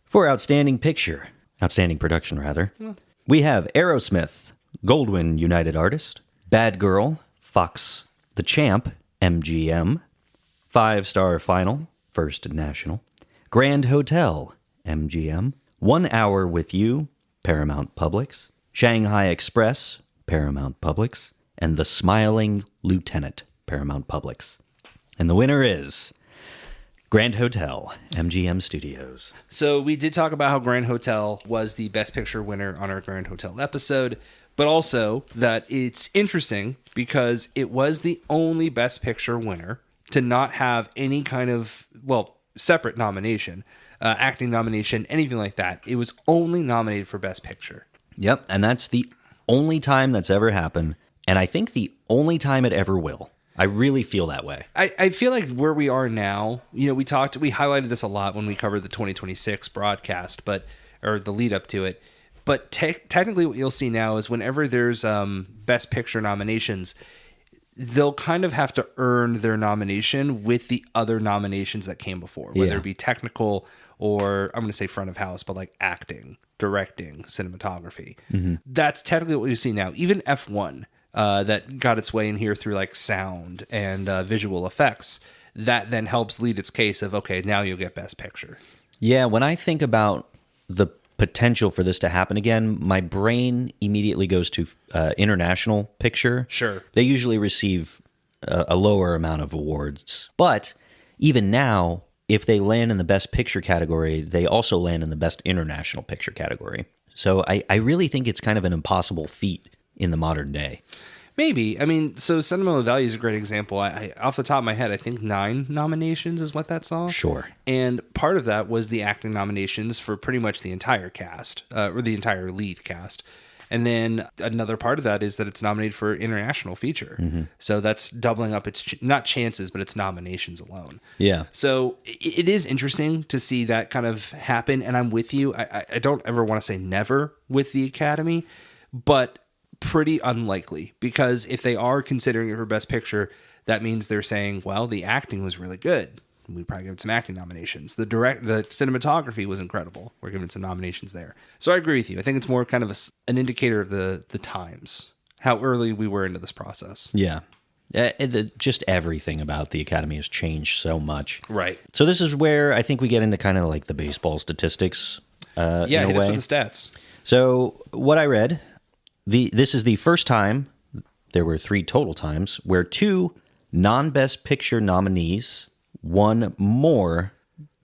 For Outstanding Production, rather, we have Aerosmith, Goldwyn United Artist, Bad Girl, Fox the Champ, MGM, 5-Star Final, First National, Grand Hotel, MGM, 1 Hour with You, Paramount Publix, Shanghai Express, Paramount Publix, and The Smiling Lieutenant, Paramount Publix. And the winner is Grand Hotel, MGM Studios. So we did talk about how Grand Hotel was the Best Picture winner on our Grand Hotel episode, but also that it's interesting because it was the only Best Picture winner to not have any kind of, separate nomination, acting nomination, anything like that. It was only nominated for Best Picture. Yep, and that's the only time that's ever happened, and I think the only time it ever will. I really feel that way. I feel like where we are now, we highlighted this a lot when we covered the 2026 broadcast, or the lead up to it. But technically what you'll see now is whenever there's Best Picture nominations, they'll kind of have to earn their nomination with the other nominations that came before, whether it be technical or I'm going to say front of house, but like acting, directing, cinematography. Mm-hmm. That's technically what you see now. Even F1 that got its way in here through like sound and visual effects, that then helps lead its case of, okay, now you'll get Best Picture. Yeah, when I think about the potential for this to happen again, my brain immediately goes to international picture. Sure. They usually receive a lower amount of awards. But even now, if they land in the Best Picture category, they also land in the Best International Picture category. So I really think it's kind of an impossible feat in the modern day. Maybe. I mean, so Sentimental Value is a great example. I off the top of my head, I think 9 nominations is what that saw. Sure. And part of that was the acting nominations for pretty much the entire cast, or the entire lead cast. And then another part of that is that it's nominated for international feature. Mm-hmm. So that's doubling up its, not chances, but its nominations alone. Yeah. So it is interesting to see that kind of happen. And I'm with you. I don't ever want to say never with the Academy, but pretty unlikely, because if they are considering it for Best Picture, that means they're saying, well, the acting was really good. We'd probably give it some acting nominations. The cinematography was incredible. We're giving some nominations there. So I agree with you. I think it's more kind of an indicator of the times, how early we were into this process. Yeah. Just everything about the Academy has changed so much. Right. So this is where I think we get into kind of like the baseball statistics. Hit us with the stats. So what I read, this is the first time, there were 3 total times, where 2 non-Best Picture nominees won more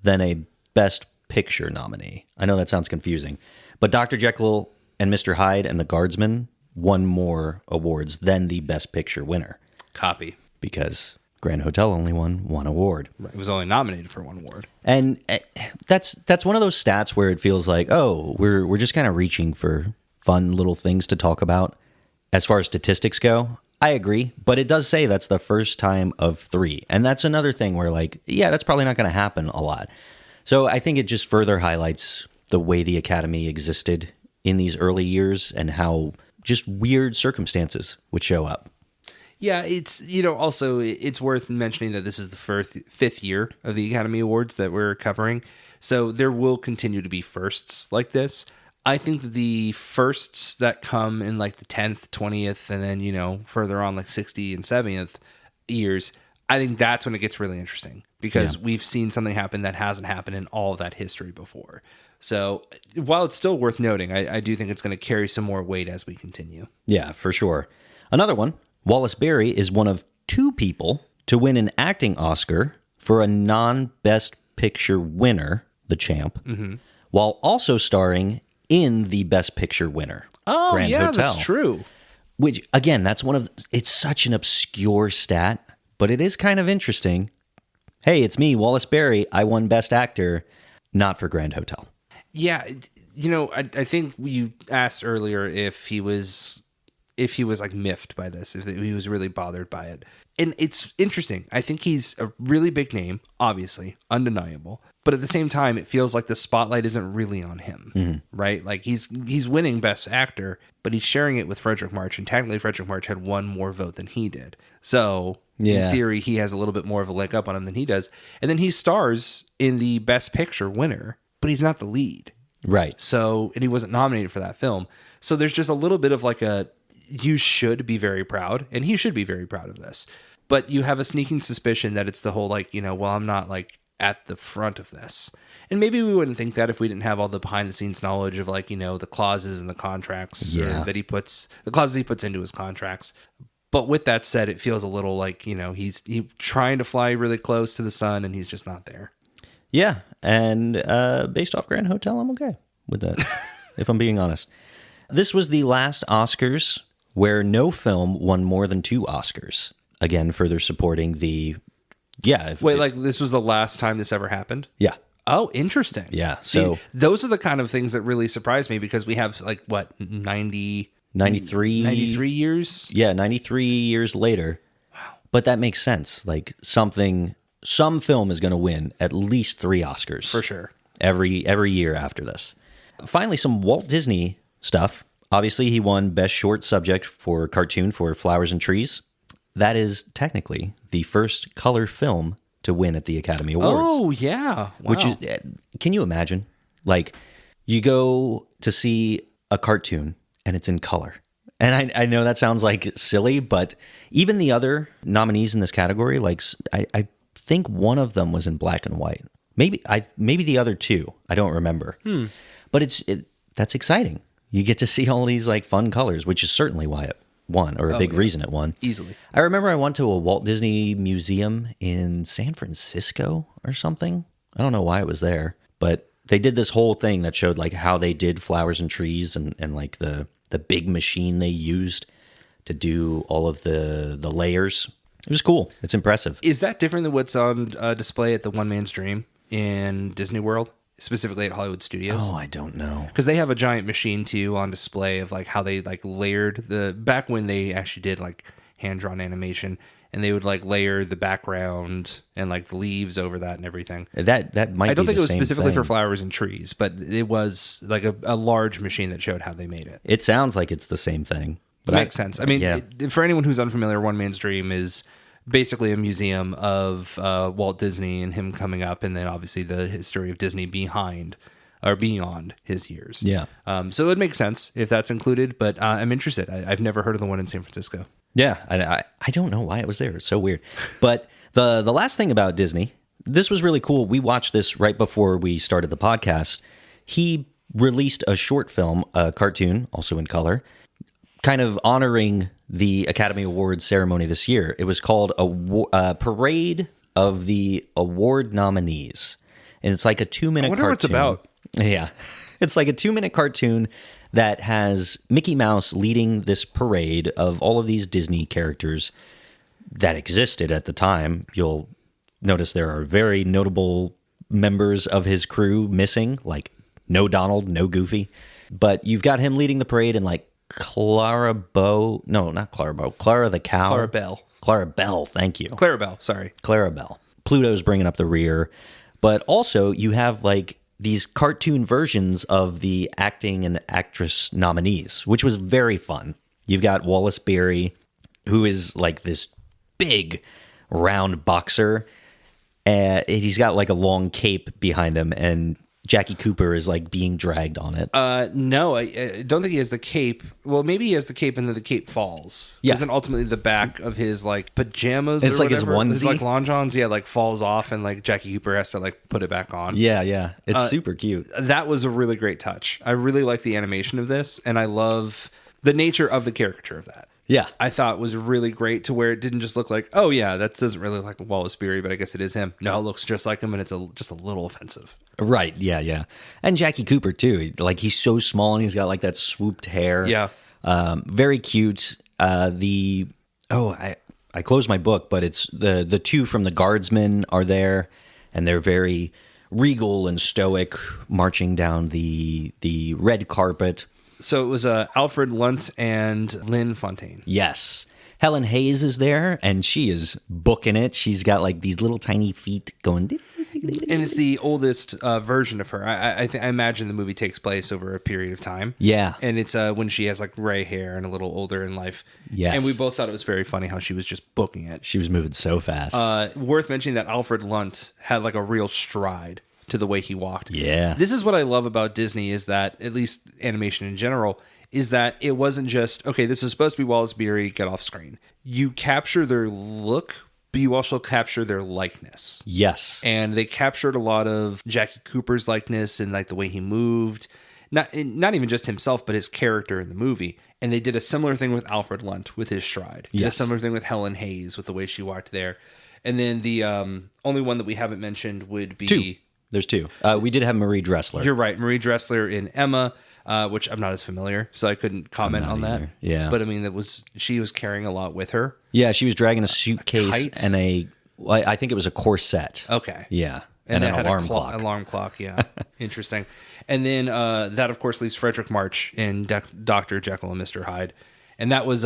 than a Best Picture nominee. I know that sounds confusing, but Dr. Jekyll and Mr. Hyde and The Guardsman won more awards than the Best Picture winner. Copy. Because Grand Hotel only won 1 award. Right. It was only nominated for 1 award. And that's one of those stats where it feels like, oh, we're just kind of reaching for fun little things to talk about. As far as statistics go, I agree, but it does say that's the first time of 3. And that's another thing where like, yeah, that's probably not going to happen a lot. So I think it just further highlights the way the Academy existed in these early years and how just weird circumstances would show up. Yeah, it's, also it's worth mentioning that this is the 5th year of the Academy Awards that we're covering. So there will continue to be firsts like this. I think that the firsts that come in like the 10th, 20th, and then, further on like 60th and 70th years, I think that's when it gets really interesting because we've seen something happen that hasn't happened in all of that history before. So while it's still worth noting, I do think it's going to carry some more weight as we continue. Yeah, for sure. Another one, Wallace Beery is one of 2 people to win an acting Oscar for a non-Best Picture winner, The Champ, while also starring in the Best Picture winner, Grand Hotel. That's true. Which, again, it's such an obscure stat, but it is kind of interesting. hey, it's me, Wallace Beery. I won Best Actor, not for Grand Hotel. Yeah, I think you asked earlier if he was like miffed by this, if he was really bothered by it. And it's interesting. I think he's a really big name, obviously, undeniable. But at the same time, it feels like the spotlight isn't really on him, right? Like he's winning Best Actor, but he's sharing it with Frederick March, and technically Frederick March had one more vote than he did. So in theory, he has a little bit more of a leg up on him than he does. And then he stars in the Best Picture winner, but he's not the lead. Right. So, and he wasn't nominated for that film. So there's just a little bit of like you should be very proud, and he should be very proud of this. But you have a sneaking suspicion that it's the whole like, well, I'm not like at the front of this. And maybe we wouldn't think that if we didn't have all the behind the scenes knowledge of like, the clauses and the contracts that he puts into his contracts. But with that said, it feels a little like, he's trying to fly really close to the sun and he's just not there. Yeah. And based off Grand Hotel, I'm okay with that, if I'm being honest. This was the last Oscars where no film won more than 2 Oscars. Again, further supporting the... Yeah. This was the last time this ever happened? Yeah. Oh, interesting. Yeah. So those are the kind of things that really surprise me, because we have like, what, 93 years? Yeah, 93 years later. Wow. But that makes sense. Like some film is going to win at least 3 Oscars. For sure. Every year after this. Finally, some Walt Disney stuff. Obviously, he won Best Short Subject for Cartoon for Flowers and Trees. That is technically the first color film to win at the Academy Awards. Oh, yeah. Wow. Which is, can you imagine? Like, you go to see a cartoon and it's in color. And I know that sounds like silly, but even the other nominees in this category, like I think one of them was in black and white. Maybe the other 2. I don't remember. But that's exciting. You get to see all these like fun colors, which is certainly why it won, or a big reason it won. Easily. I remember I went to a Walt Disney Museum in San Francisco or something. I don't know why it was there, but they did this whole thing that showed like how they did Flowers and Trees and like the big machine they used to do all of the layers. It was cool. It's impressive. Is that different than what's on display at the One Man's Dream in Disney World? Specifically at Hollywood Studios? Oh, I don't know. Because they have a giant machine too on display of like how they like layered back when they actually did like hand-drawn animation, and they would like layer the background and like the leaves over that and everything. That might. I don't be think it was the same specifically for thing. Flowers and Trees, but it was like a large machine that showed how they made it. It sounds like it's the same thing. But Makes sense. I mean, for anyone who's unfamiliar, One Man's Dream is basically a museum of Walt Disney and him coming up, and then obviously the history of Disney behind or beyond his years. Yeah. So it would make sense if that's included, but I'm interested. I've never heard of the one in San Francisco. Yeah, I don't know why it was there. It's so weird. But the last thing about Disney, this was really cool. We watched this right before we started the podcast. He released a short film, a cartoon, also in color, kind of honoring the Academy Awards ceremony this year. It was called a Parade of the Award Nominees. And it's like a 2-minute cartoon. I wonder what it's about. Yeah. It's like a 2-minute cartoon that has Mickey Mouse leading this parade of all of these Disney characters that existed at the time. You'll notice there are very notable members of his crew missing, like no Donald, no Goofy. But you've got him leading the parade and like Clara the cow. Clarabelle, thank you. Clarabelle. Pluto's bringing up the rear. But also you have like these cartoon versions of the acting and actress nominees, which was very fun. You've got Wallace Beery, who is like this big round boxer. He's got like a long cape behind him, and Jackie Cooper is like being dragged on it. No, I don't think he has the cape. Well, maybe he has the cape and then the cape falls. Yeah. Isn't ultimately the back of his like pajamas It's or like his whatever. onesie? His like long johns, like falls off, and like Jackie Cooper has to like put it back on. Yeah. It's super cute. That was a really great touch. I really like the animation of this, and I love the nature of the caricature of that. Yeah. I thought was really great, to where it didn't just look like, oh yeah, that doesn't really look like Wallace Beery, but I guess it is him. No, it looks just like him, and it's just a little offensive. Right, yeah. And Jackie Cooper, too. Like, he's so small, and he's got, like, that swooped hair. Yeah. Very cute. I closed my book, but it's the two from the Guardsmen are there, and they're very regal and stoic, marching down the red carpet. So it was Alfred Lunt and Lynn Fontaine. Yes. Helen Hayes is there, and she is booking it. She's got like these little tiny feet going. And it's the oldest version of her. I imagine the movie takes place over a period of time. Yeah. And it's when she has like gray hair and a little older in life. Yes. And we both thought it was very funny how she was just booking it. She was moving so fast. Worth mentioning that Alfred Lunt had like a real stride to the way he walked. Yeah. This is what I love about Disney is that, at least animation in general, is that it wasn't just, okay, this is supposed to be Wallace Beery, get off screen. You capture their look, but you also capture their likeness. Yes. And they captured a lot of Jackie Cooper's likeness and like the way he moved. Not even just himself, but his character in the movie. And they did a similar thing with Alfred Lunt with his stride. Did a similar thing with Helen Hayes with the way she walked there. And then the only one that we haven't mentioned would be... Two. There's two. We did have Marie Dressler. You're right. Marie Dressler in Emma, which I'm not as familiar, so I couldn't comment on that. Either. Yeah. But I mean, she was carrying a lot with her. Yeah, she was dragging a suitcase kite? and I think it was a corset. Okay. Yeah. And an it had alarm clock. Alarm clock, yeah. Interesting. And then that, of course, leaves Frederick March in Dr. Jekyll and Mr. Hyde. And that was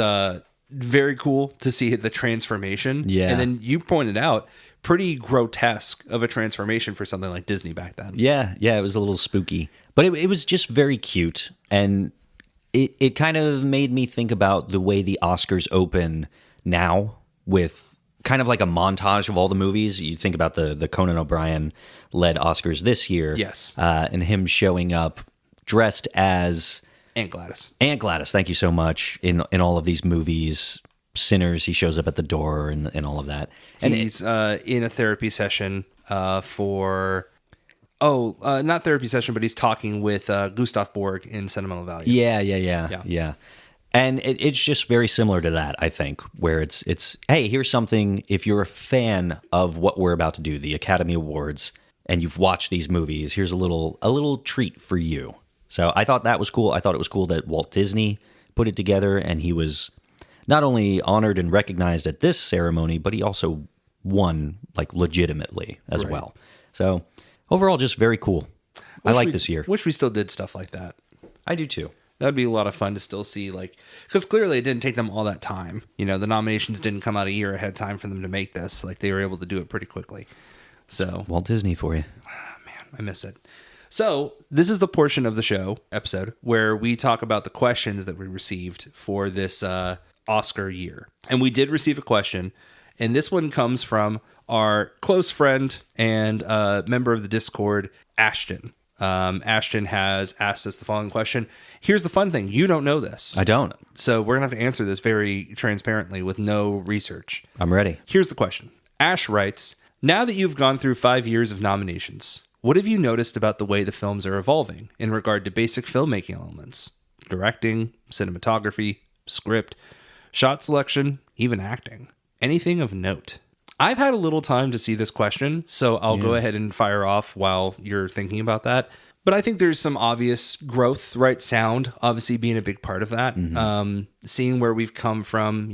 very cool to see the transformation. Yeah. And then you pointed out, pretty grotesque of a transformation for something like Disney back then. Yeah, it was a little spooky. But it was just very cute. And it kind of made me think about the way the Oscars open now with kind of like a montage of all the movies. You think about the Conan O'Brien-led Oscars this year. Yes. And him showing up dressed as... Aunt Gladys. Aunt Gladys, thank you so much, in all of these movies. Sinners, he shows up at the door and all of that. And he's in a therapy session for... not therapy session, but he's talking with Gustav Borg in Sentimental Value. Yeah. And it's just very similar to that, I think, where it's hey, here's something, if you're a fan of what we're about to do, the Academy Awards, and you've watched these movies, here's a little treat for you. So I thought that was cool. I thought it was cool that Walt Disney put it together, and he was not only honored and recognized at this ceremony, but he also won like legitimately as well. So overall, just very cool. I like this year. Wish we still did stuff like that. I do too. That'd be a lot of fun to still see, like, because clearly it didn't take them all that time. You know, the nominations didn't come out a year ahead of time for them to make this. Like, they were able to do it pretty quickly. So Walt Disney for you. Man, I miss it. So this is the portion of the episode where we talk about the questions that we received for this Oscar year. And we did receive a question, and this one comes from our close friend and member of the Discord, Ashton. Ashton has asked us the following question. Here's the fun thing. You don't know this. I don't. So we're going to have to answer this very transparently with no research. I'm ready. Here's the question. Ash writes, now that you've gone through 5 years of nominations, what have you noticed about the way the films are evolving in regard to basic filmmaking elements? Directing, cinematography, script, shot selection, even acting. Anything of note? I've had a little time to see this question, so I'll go ahead and fire off while you're thinking about that. But I think there's some obvious growth, right? Sound obviously being a big part of that. Mm-hmm. Seeing where we've come from,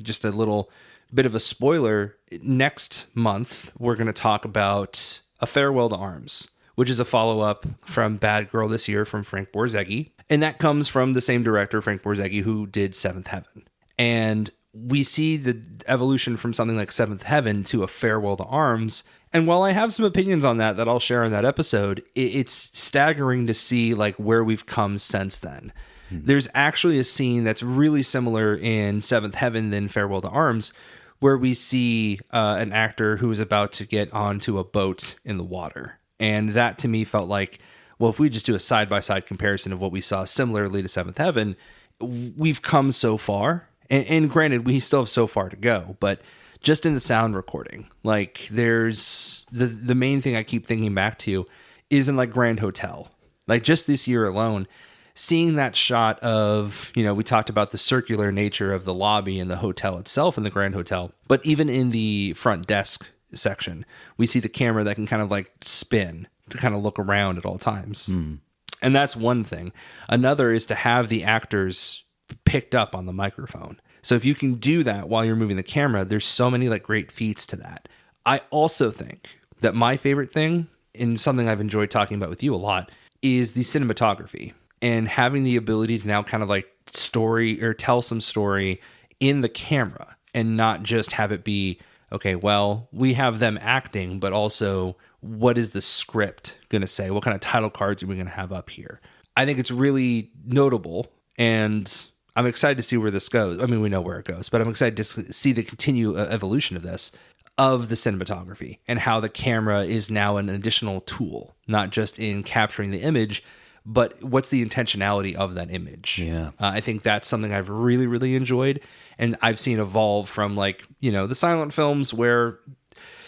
just a little bit of a spoiler. Next month, we're going to talk about A Farewell to Arms, which is a follow-up from Bad Girl this year from Frank Borzage. And that comes from the same director, Frank Borzage, who did Seventh Heaven. And we see the evolution from something like Seventh Heaven to A Farewell to Arms. And while I have some opinions on that I'll share in that episode, it's staggering to see like where we've come since then. Mm-hmm. There's actually a scene that's really similar in Seventh Heaven than Farewell to Arms, where we see an actor who is about to get onto a boat in the water. And that to me felt like, well, if we just do a side-by-side comparison of what we saw similarly to Seventh Heaven, we've come so far. And granted, we still have so far to go, but just in the sound recording, like there's the main thing I keep thinking back to is in like Grand Hotel. Like just this year alone, seeing that shot of, we talked about the circular nature of the lobby and the hotel itself in the Grand Hotel, but even in the front desk section, we see the camera that can kind of like spin to kind of look around at all times. Mm. And that's one thing. Another is to have the actors picked up on the microphone. So if you can do that while you're moving the camera, there's so many like great feats to that. I also think that my favorite thing, and something I've enjoyed talking about with you a lot, is the cinematography and having the ability to now kind of like story or tell some story in the camera and not just have it be, okay, well, we have them acting, but also what is the script going to say? What kind of title cards are we going to have up here? I think it's really notable, and I'm excited to see where this goes. I mean, we know where it goes, but I'm excited to see the continued evolution of this, of the cinematography, and how the camera is now an additional tool, not just in capturing the image, but what's the intentionality of that image. Yeah. I think that's something I've really, really enjoyed, and I've seen evolve from like, you know, the silent films where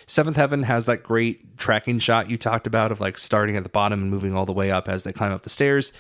Seventh Heaven has that great tracking shot you talked about of like starting at the bottom and moving all the way up as they climb up the stairs.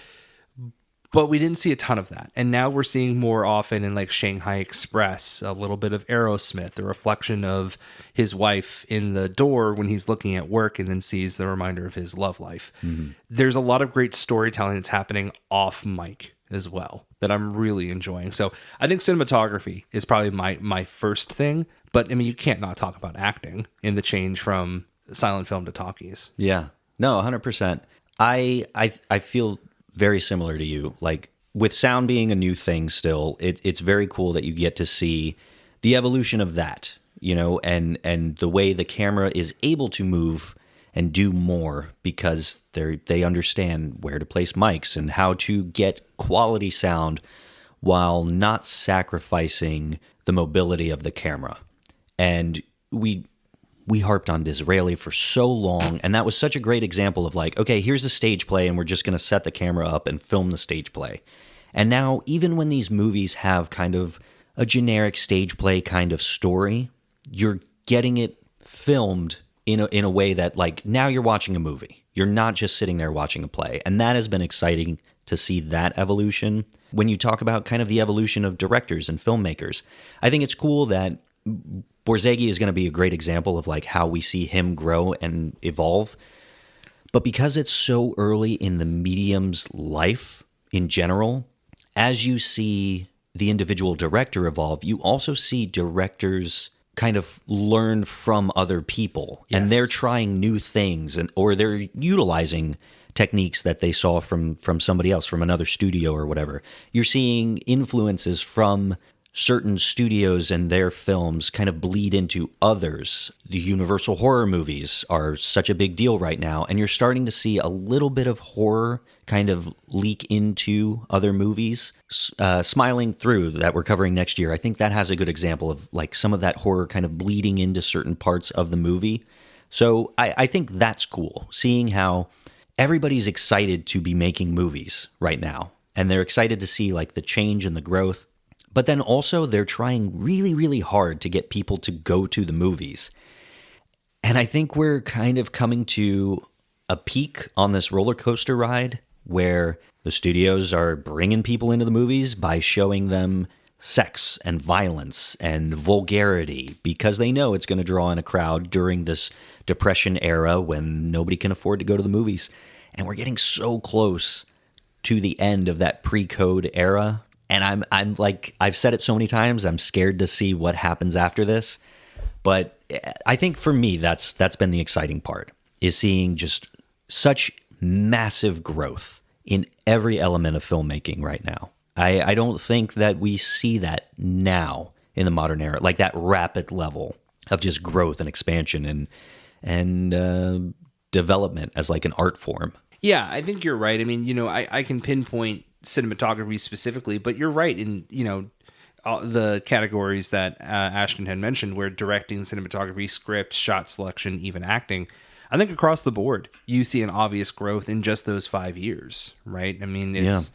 But we didn't see a ton of that. And now we're seeing more often in like Shanghai Express, a little bit of Aerosmith, the reflection of his wife in the door when he's looking at work and then sees the reminder of his love life. Mm-hmm. There's a lot of great storytelling that's happening off mic as well that I'm really enjoying. So I think cinematography is probably my first thing. But I mean, you can't not talk about acting in the change from silent film to talkies. Yeah. No, 100%. I feel very similar to you. Like with sound being a new thing still, it's very cool that you get to see the evolution of that, you know, and the way the camera is able to move and do more because they understand where to place mics and how to get quality sound while not sacrificing the mobility of the camera. And we harped on Disraeli for so long, and that was such a great example of like, okay, here's a stage play, and we're just going to set the camera up and film the stage play. And now, even when these movies have kind of a generic stage play kind of story, you're getting it filmed in a way that, like, now you're watching a movie. You're not just sitting there watching a play. And that has been exciting to see that evolution. When you talk about kind of the evolution of directors and filmmakers, I think it's cool that Borzage is going to be a great example of like how we see him grow and evolve. But because it's so early in the medium's life in general, as you see the individual director evolve, you also see directors kind of learn from other people. Yes. And they're trying new things or they're utilizing techniques that they saw from somebody else, from another studio or whatever. You're seeing influences from certain studios and their films kind of bleed into others. The Universal horror movies are such a big deal right now, and you're starting to see a little bit of horror kind of leak into other movies. Smiling Through, that we're covering next year, I think that has a good example of like some of that horror kind of bleeding into certain parts of the movie. So I think that's cool, seeing how everybody's excited to be making movies right now, and they're excited to see like the change and the growth. But then also they're trying really, really hard to get people to go to the movies. And I think we're kind of coming to a peak on this roller coaster ride where the studios are bringing people into the movies by showing them sex and violence and vulgarity because they know it's going to draw in a crowd during this Depression era when nobody can afford to go to the movies. And we're getting so close to the end of that pre-code era. And I'm like, I've said it so many times, I'm scared to see what happens after this. But I think for me, that's been the exciting part, is seeing just such massive growth in every element of filmmaking right now. I don't think that we see that now in the modern era, like that rapid level of just growth and expansion and development as like an art form. Yeah, I think you're right. I mean, you know, I can pinpoint cinematography specifically, but you're right in, you know, the categories that Ashton had mentioned, where directing, cinematography, script, shot selection, even acting. I think across the board, you see an obvious growth in just those 5 years, right? I mean, it's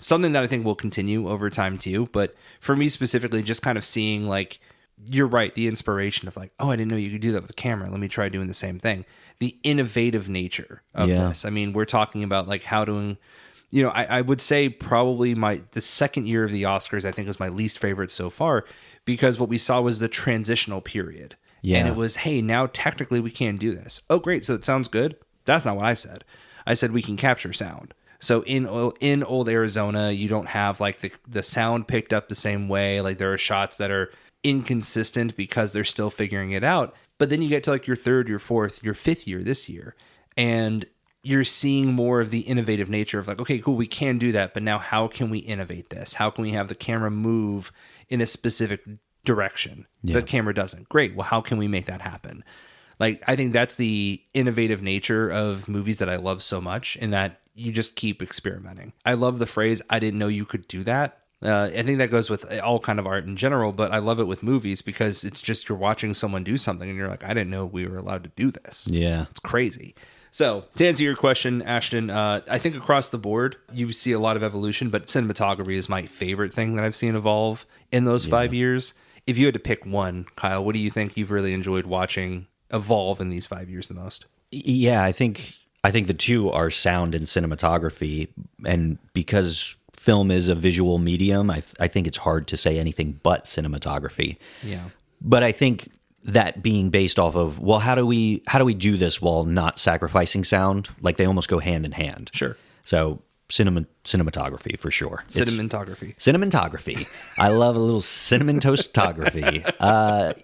something that I think will continue over time too. But for me specifically, just kind of seeing like, you're right, the inspiration of like, oh, I didn't know you could do that with a camera. Let me try doing the same thing. The innovative nature of this. I mean, we're talking about like how doing, you know, I would say probably the second year of the Oscars, I think, was my least favorite so far, because what we saw was the transitional period. Yeah. And it was, hey, now technically we can do this. Oh, great. So it sounds good. That's not what I said. I said we can capture sound. So in old Arizona, you don't have like the sound picked up the same way. Like there are shots that are inconsistent because they're still figuring it out. But then you get to like your third, your fourth, your fifth year this year, and you're seeing more of the innovative nature of like, okay, cool, we can do that, but now how can we innovate this? How can we have the camera move in a specific direction? The camera doesn't. Great. Well, how can we make that happen? Like, I think that's the innovative nature of movies that I love so much, in that you just keep experimenting. I love the phrase, I didn't know you could do that. I think that goes with all kind of art in general, but I love it with movies because it's just you're watching someone do something and you're like, I didn't know we were allowed to do this. Yeah. It's crazy. So to answer your question, Ashton, I think across the board, you see a lot of evolution, but cinematography is my favorite thing that I've seen evolve in those 5 years. If you had to pick one, Kyle, what do you think you've really enjoyed watching evolve in these 5 years the most? Yeah, I think the two are sound and cinematography, and because film is a visual medium, I think it's hard to say anything but cinematography. Yeah. But I think that being based off of, well, how do we do this while not sacrificing sound? Like they almost go hand in hand. Sure. So cinematography for sure. Cinematography. I love a little cinnamon toastography.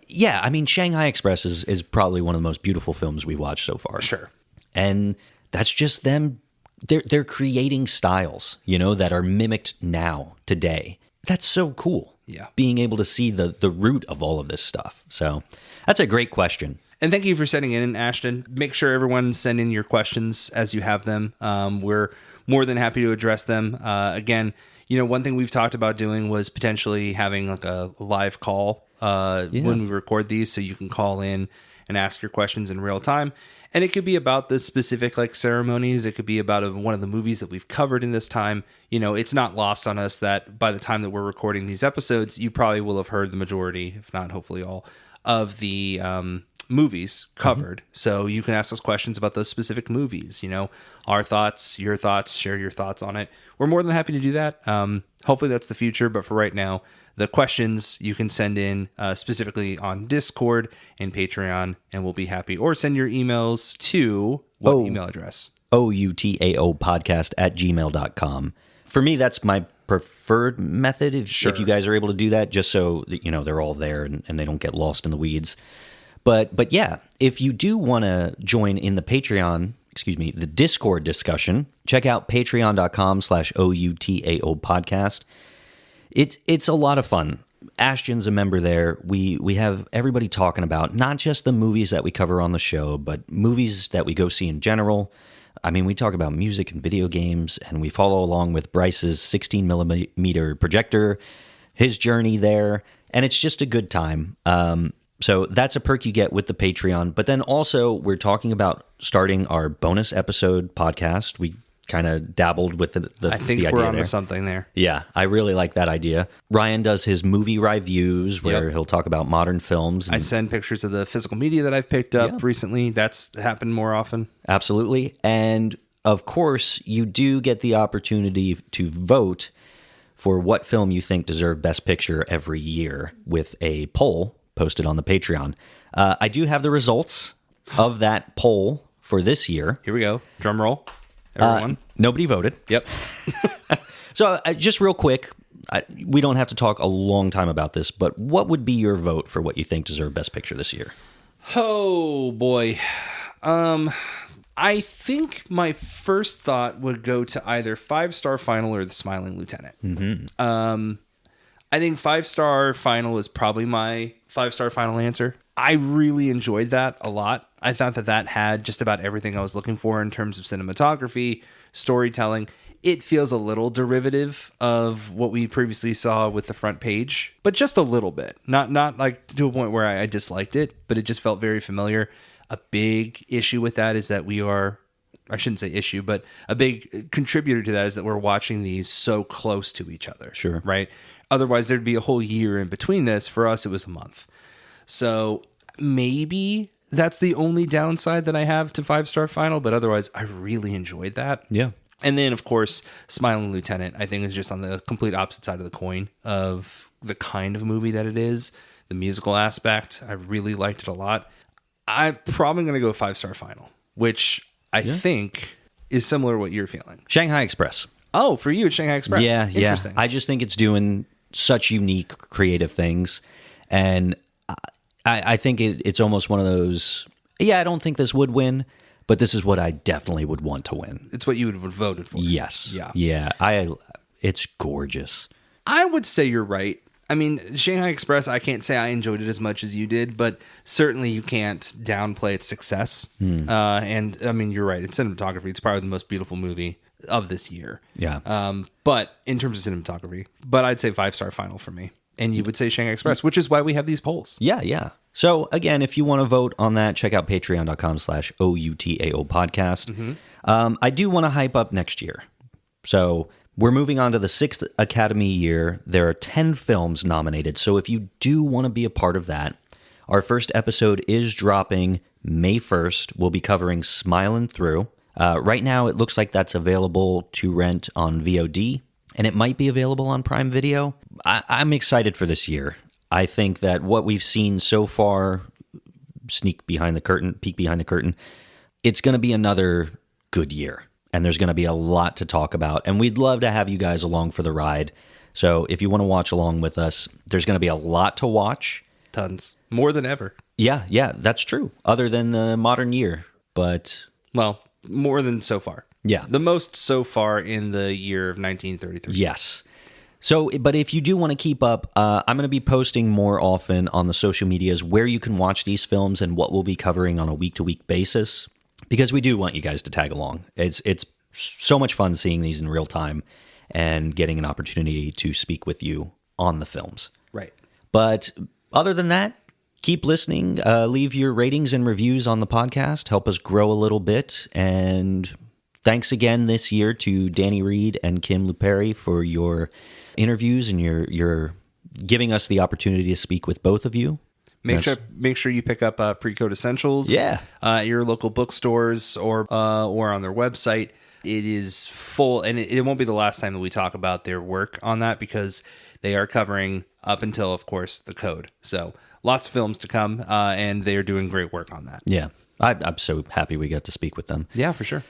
Yeah, I mean, Shanghai Express is probably one of the most beautiful films we've watched so far. Sure. And that's just them. They're creating styles, that are mimicked now, today. That's so cool. Yeah. Being able to see the root of all of this stuff. So that's a great question. And thank you for sending in, Ashton. Make sure everyone send in your questions as you have them. We're more than happy to address them. Again, one thing we've talked about doing was potentially having like a live call when we record these, so you can call in and ask your questions in real time. And it could be about the specific like ceremonies. It could be about one of the movies that we've covered in this time. It's not lost on us that by the time that we're recording these episodes, you probably will have heard the majority, if not hopefully all, of the movies covered. So you can ask us questions about those specific movies. Our thoughts, your thoughts, share your thoughts on it. We're more than happy to do that. Hopefully that's the future. But for right now, the questions you can send in specifically on Discord and Patreon, and we'll be happy. Or send your emails to what email address? outao@gmail.com. For me, that's my preferred method. If you guys are able to do that, just so that, they're all there and they don't get lost in the weeds. But yeah, if you do want to join in the the Discord discussion, check out patreon.com/outao podcast. It's a lot of fun. Ashton's a member there. We have everybody talking about not just the movies that we cover on the show, but movies that we go see in general. I mean, we talk about music and video games, and we follow along with Bryce's 16 millimeter projector, his journey there, and it's just a good time. So that's a perk you get with the Patreon. But then also, we're talking about starting our bonus episode podcast. We kind of dabbled with the I think the idea we're onto there. something there. Yeah, I really like that idea. Ryan does his movie reviews where he'll talk about modern films. And I send pictures of the physical media that I've picked up recently. That's happened more often. Absolutely. And of course, you do get the opportunity to vote for what film you think deserved Best Picture every year with a poll posted on the Patreon. I do have the results of that poll for this year. Here we go. Drum roll. Everyone. Nobody voted. Yep. So just real quick, we don't have to talk a long time about this, but what would be your vote for what you think deserved Best Picture this year? Oh, boy. I think my first thought would go to either 5-Star Final or The Smiling Lieutenant. Mm-hmm. I think 5-Star Final is probably my 5-Star Final answer. I really enjoyed that a lot. I thought that had just about everything I was looking for in terms of cinematography, storytelling. It feels a little derivative of what we previously saw with the front page, but just a little bit. Not like to a point where I disliked it, but it just felt very familiar. A big issue with that is that I shouldn't say issue, but a big contributor to that is that we're watching these so close to each other. Sure. Right? Otherwise, there'd be a whole year in between this. For us, it was a month. So maybe that's the only downside that I have to 5-Star Final, but otherwise, I really enjoyed that. Yeah. And then, of course, Smiling Lieutenant, I think, is just on the complete opposite side of the coin of the kind of movie that it is. The musical aspect, I really liked it a lot. I'm probably going to go 5-Star Final, which I think is similar to what you're feeling. Shanghai Express. Oh, for you, it's Shanghai Express. Yeah, yeah. Interesting. I just think it's doing such unique, creative things. And I think it's almost one of those, I don't think this would win, but this is what I definitely would want to win. It's what you would have voted for. Yes. Yeah. Yeah. It's gorgeous. I would say you're right. I mean, Shanghai Express, I can't say I enjoyed it as much as you did, but certainly you can't downplay its success. And I mean, you're right. It's cinematography. It's probably the most beautiful movie of this year. Yeah. But in terms of cinematography, but I'd say 5-star final for me. And you would say Shanghai Express, which is why we have these polls. Yeah, yeah. So again, if you want to vote on that, check out patreon.com/OUTAO podcast. I do want to hype up next year. So we're moving on to the 6th Academy year. There are 10 films nominated. So if you do want to be a part of that, our first episode is dropping May 1st. We'll be covering Smilin' Through. Right now, it looks like that's available to rent on VOD, and it might be available on Prime Video. I'm excited for this year. I think that what we've seen so far, peek behind the curtain, it's going to be another good year. And there's going to be a lot to talk about. And we'd love to have you guys along for the ride. So if you want to watch along with us, there's going to be a lot to watch. Tons. More than ever. Yeah, that's true. Other than the modern year. But... well, more than so far. Yeah. The most so far in the year of 1933. Yes. So, but if you do want to keep up, I'm going to be posting more often on the social medias where you can watch these films and what we'll be covering on a week-to-week basis. Because we do want you guys to tag along. It's so much fun seeing these in real time and getting an opportunity to speak with you on the films. Right. But other than that, keep listening. Leave your ratings and reviews on the podcast. Help us grow a little bit. And thanks again this year to Danny Reed and Kim Luperi for your interviews and your giving us the opportunity to speak with both of you. Make sure you pick up Pre-Code Essentials. Yeah. At your local bookstores or on their website. It is full, and it won't be the last time that we talk about their work on that because they are covering up until, of course, the code. So lots of films to come, and they are doing great work on that. Yeah. I'm so happy we got to speak with them. Yeah, for sure.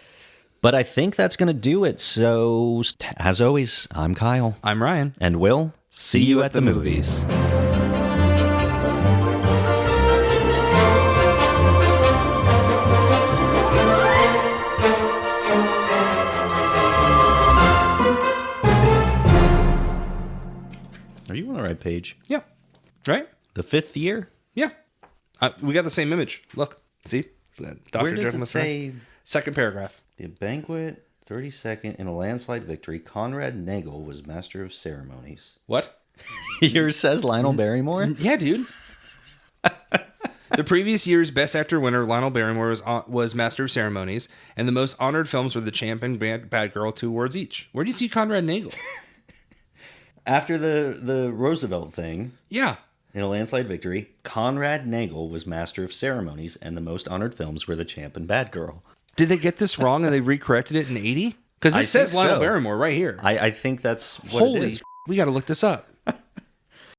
But I think that's going to do it. So, as always, I'm Kyle. I'm Ryan. And we'll see you at the movies. Are you on the right page? Yeah. Right? The 5th year? Yeah. We got the same image. Look. See? Dr. Where does Jekyll it Mr. Hyde. say? Second paragraph. The banquet, 32nd, in a landslide victory, Conrad Nagel was master of ceremonies. What? Yours says Lionel Barrymore? Yeah, dude. The previous year's Best Actor winner, Lionel Barrymore, was Master of Ceremonies, and the most honored films were The Champ and Bad Girl, 2 awards each. Where do you see Conrad Nagel? After the Roosevelt thing, Yeah. in a landslide victory, Conrad Nagel was master of ceremonies, and the most honored films were The Champ and Bad Girl. Did they get this wrong and they recorrected it in 80? Because I it says think Lionel so. Barrymore right here. I think that's what Holy it is. we got to look this up.